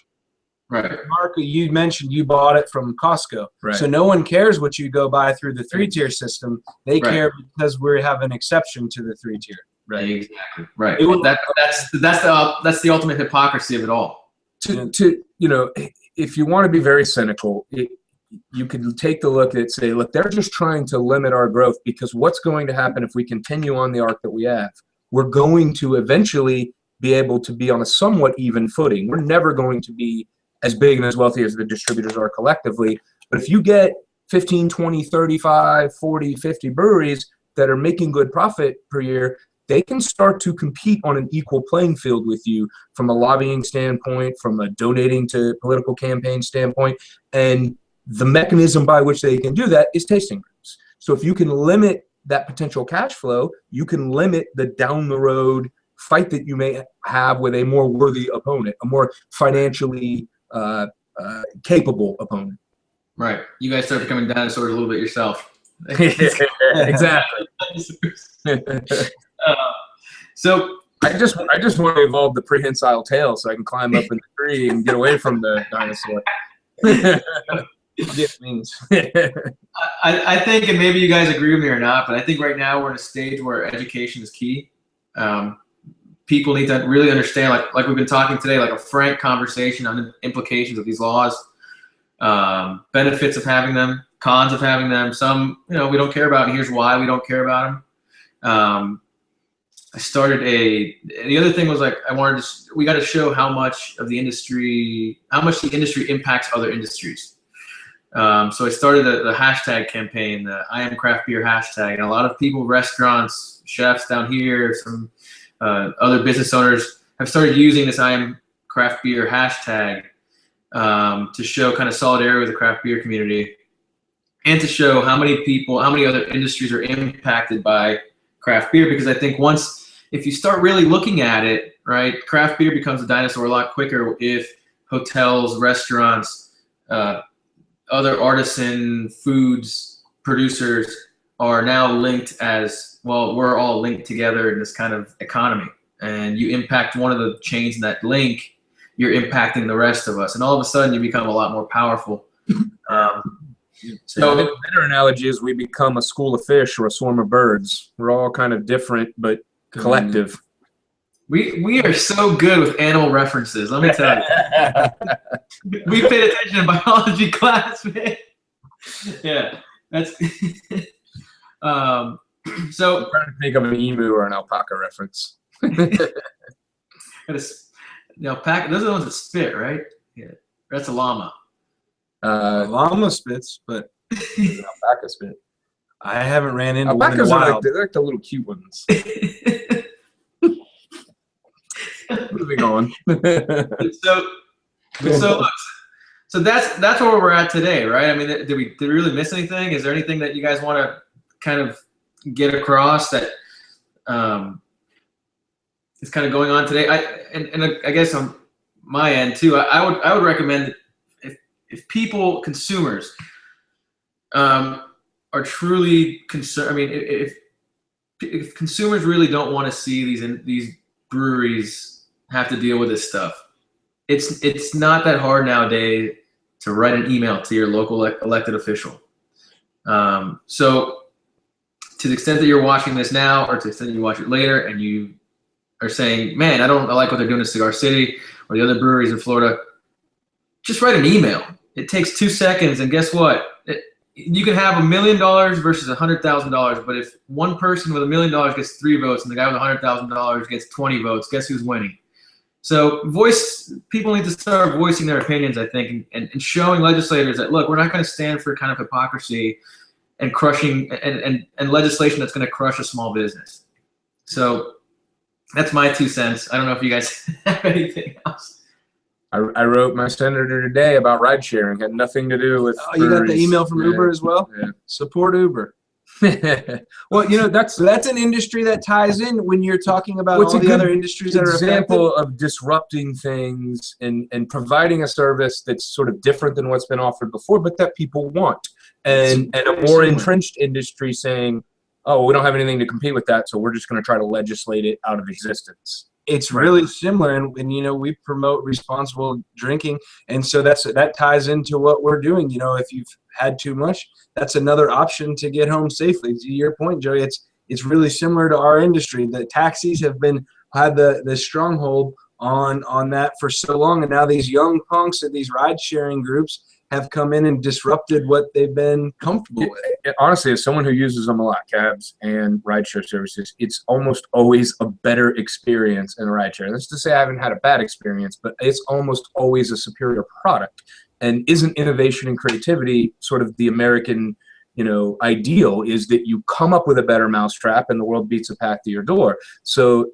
Right. Mark, you mentioned you bought it from Costco. Right. So no one cares what you go buy through the 3-tier system. They care because we have an exception to the 3-tier. Right. Exactly. Right. That's the ultimate hypocrisy of it all. If you want to be very cynical, you could take the look at say, look, they're just trying to limit our growth because what's going to happen if we continue on the arc that we have? We're going to eventually be able to be on a somewhat even footing. We're never going to be as big and as wealthy as the distributors are collectively. But if you get 15, 20, 35, 40, 50 breweries that are making good profit per year, they can start to compete on an equal playing field with you from a lobbying standpoint, from a donating to political campaign standpoint. And the mechanism by which they can do that is tasting groups. So if you can limit that potential cash flow, you can limit the down the road fight that you may have with a more worthy opponent, a more financially capable opponent. Right. You guys start becoming dinosaurs a little bit yourself. Exactly. So I just want to evolve the prehensile tail so I can climb up in the tree and get away from the dinosaur. It means. I think, and maybe you guys agree with me or not, but I think right now we're in a stage where education is key. People need to really understand, like we've been talking today, like a frank conversation on the implications of these laws, benefits of having them, cons of having them. Some, we don't care about, and here's why we don't care about them. I started the other thing was like, we got to show how much the industry impacts other industries. So I started the hashtag campaign, the I Am Craft Beer hashtag, and a lot of people, restaurants, chefs down here, some other business owners have started using this I Am Craft Beer hashtag to show kind of solidarity with the craft beer community and to show how many other industries are impacted by craft beer. Because I think if you start really looking at it, right, craft beer becomes a dinosaur a lot quicker if hotels, restaurants, other artisan foods producers are now linked as well. We're all linked together in this kind of economy, and you impact one of the chains in that link, you're impacting the rest of us, and all of a sudden you become a lot more powerful. So the better analogy is we become a school of fish or a swarm of birds. We're all kind of different but collective. We are so good with animal references, let me tell you. We paid attention in biology class, man. Yeah, that's so I'm trying to think of an emu or an alpaca reference. Alpaca, those are the ones that spit, right? Yeah, that's a llama. Llama spits, but alpaca spit. I haven't ran into Alpacas one in a while. they're like the little cute ones. Moving on. So that's where we're at today, right? I mean, did we really miss anything? Is there anything that you guys want to kind of get across that is kind of going on today? I guess on my end too, I would recommend that if consumers are truly concerned. I mean, if consumers really don't want to see these breweries have to deal with this stuff, it's not that hard nowadays to write an email to your local elected official. So to the extent that you're watching this now, or to the extent that you watch it later, and you are saying, man, I like what they're doing to Cigar City or the other breweries in Florida, just write an email. It takes 2 seconds, and guess what? You can have $1 million versus $100,000, but if one person with $1 million gets 3 votes and the guy with $100,000 gets 20 votes, guess who's winning? So people need to start voicing their opinions, I think, and showing legislators that, look, we're not going to stand for kind of hypocrisy and crushing and legislation that's going to crush a small business. So that's my 2 cents. I don't know if you guys have anything else. I wrote my senator today about ride sharing. Had nothing to do with. Oh, you got the email from Uber as well? Yeah. Support Uber. Well, that's an industry that ties in when you're talking about all the other industries that are affected. Example of disrupting things and providing a service that's sort of different than what's been offered before, but that people want. And a more entrenched industry saying, oh, we don't have anything to compete with that, so we're just going to try to legislate it out of existence. It's really similar, and we promote responsible drinking, and so that ties into what we're doing. If you've had too much, that's another option to get home safely. To your point, Joey, it's really similar to our industry. The taxis have had the stronghold on that for so long, and now these young punks at these ride sharing groups have come in and disrupted what they've been comfortable with. Honestly, as someone who uses them a lot, cabs and rideshare services, it's almost always a better experience in a rideshare. That's to say I haven't had a bad experience, but it's almost always a superior product. And isn't innovation and creativity sort of the American, ideal, is that you come up with a better mousetrap and the world beats a path to your door. So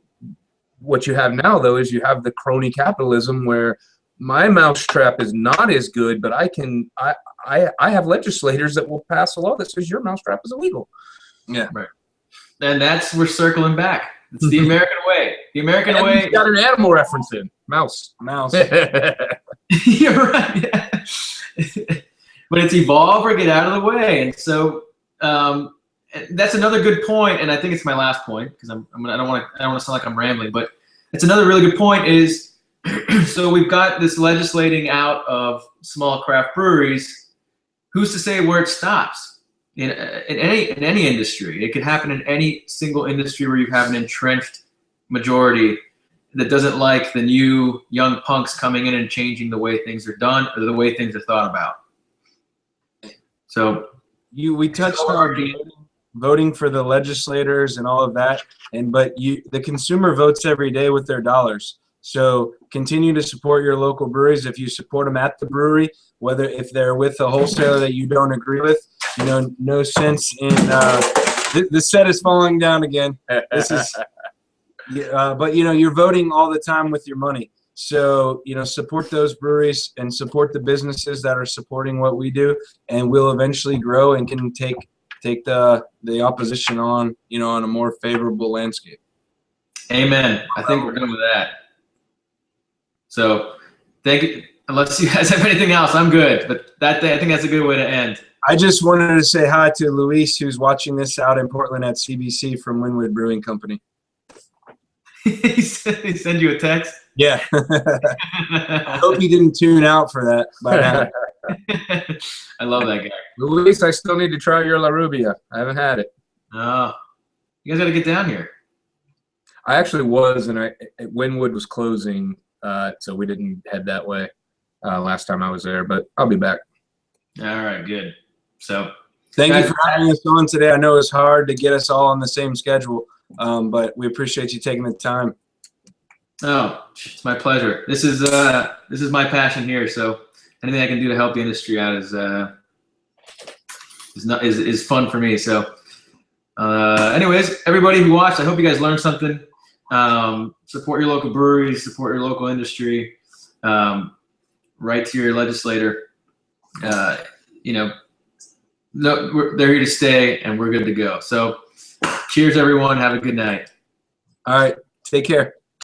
what you have now, though, is you have the crony capitalism where my mousetrap is not as good, but I have legislators that will pass a law that says your mousetrap is illegal. Yeah. Right. And we're circling back. It's the American way. The American way. You've got an animal reference in. Mouse. You're right. Yeah. But it's evolve or get out of the way. And so that's another good point, and I think it's my last point because I don't want to sound like I'm rambling, but it's another really good point is so we've got this legislating out of small craft breweries. Who's to say where it stops? In any industry, it could happen in any single industry where you have an entrenched majority that doesn't like the new young punks coming in and changing the way things are done or the way things are thought about. So we touched on voting for the legislators and all of that, but the consumer votes every day with their dollars. So continue to support your local breweries. If you support them at the brewery, if they're with a wholesaler that you don't agree with, no sense in the set is falling down again. This is, but you're voting all the time with your money. So support those breweries and support the businesses that are supporting what we do, and we'll eventually grow and can take the opposition on on a more favorable landscape. Amen. I think we're done with that. So thank you. Unless you guys have anything else, I'm good. But I think that's a good way to end. I just wanted to say hi to Luis, who's watching this out in Portland at CBC from Wynwood Brewing Company. He send you a text? Yeah. I hope he didn't tune out for that by now. I love that guy. Luis, I still need to try your La Rubia. I haven't had it. Oh, you guys got to get down here. I actually was, and Wynwood was closing, so we didn't head that way last time I was there, but I'll be back. All right, good. So thank you for having us on today. I know it's hard to get us all on the same schedule, but we appreciate you taking the time. Oh, it's my pleasure. This is my passion here. So anything I can do to help the industry out is fun for me. So, anyways, everybody who watched, I hope you guys learned something. Support your local breweries, support your local industry. Write to your legislator. They're here to stay, and we're good to go. So, cheers, everyone. Have a good night. All right. Take care.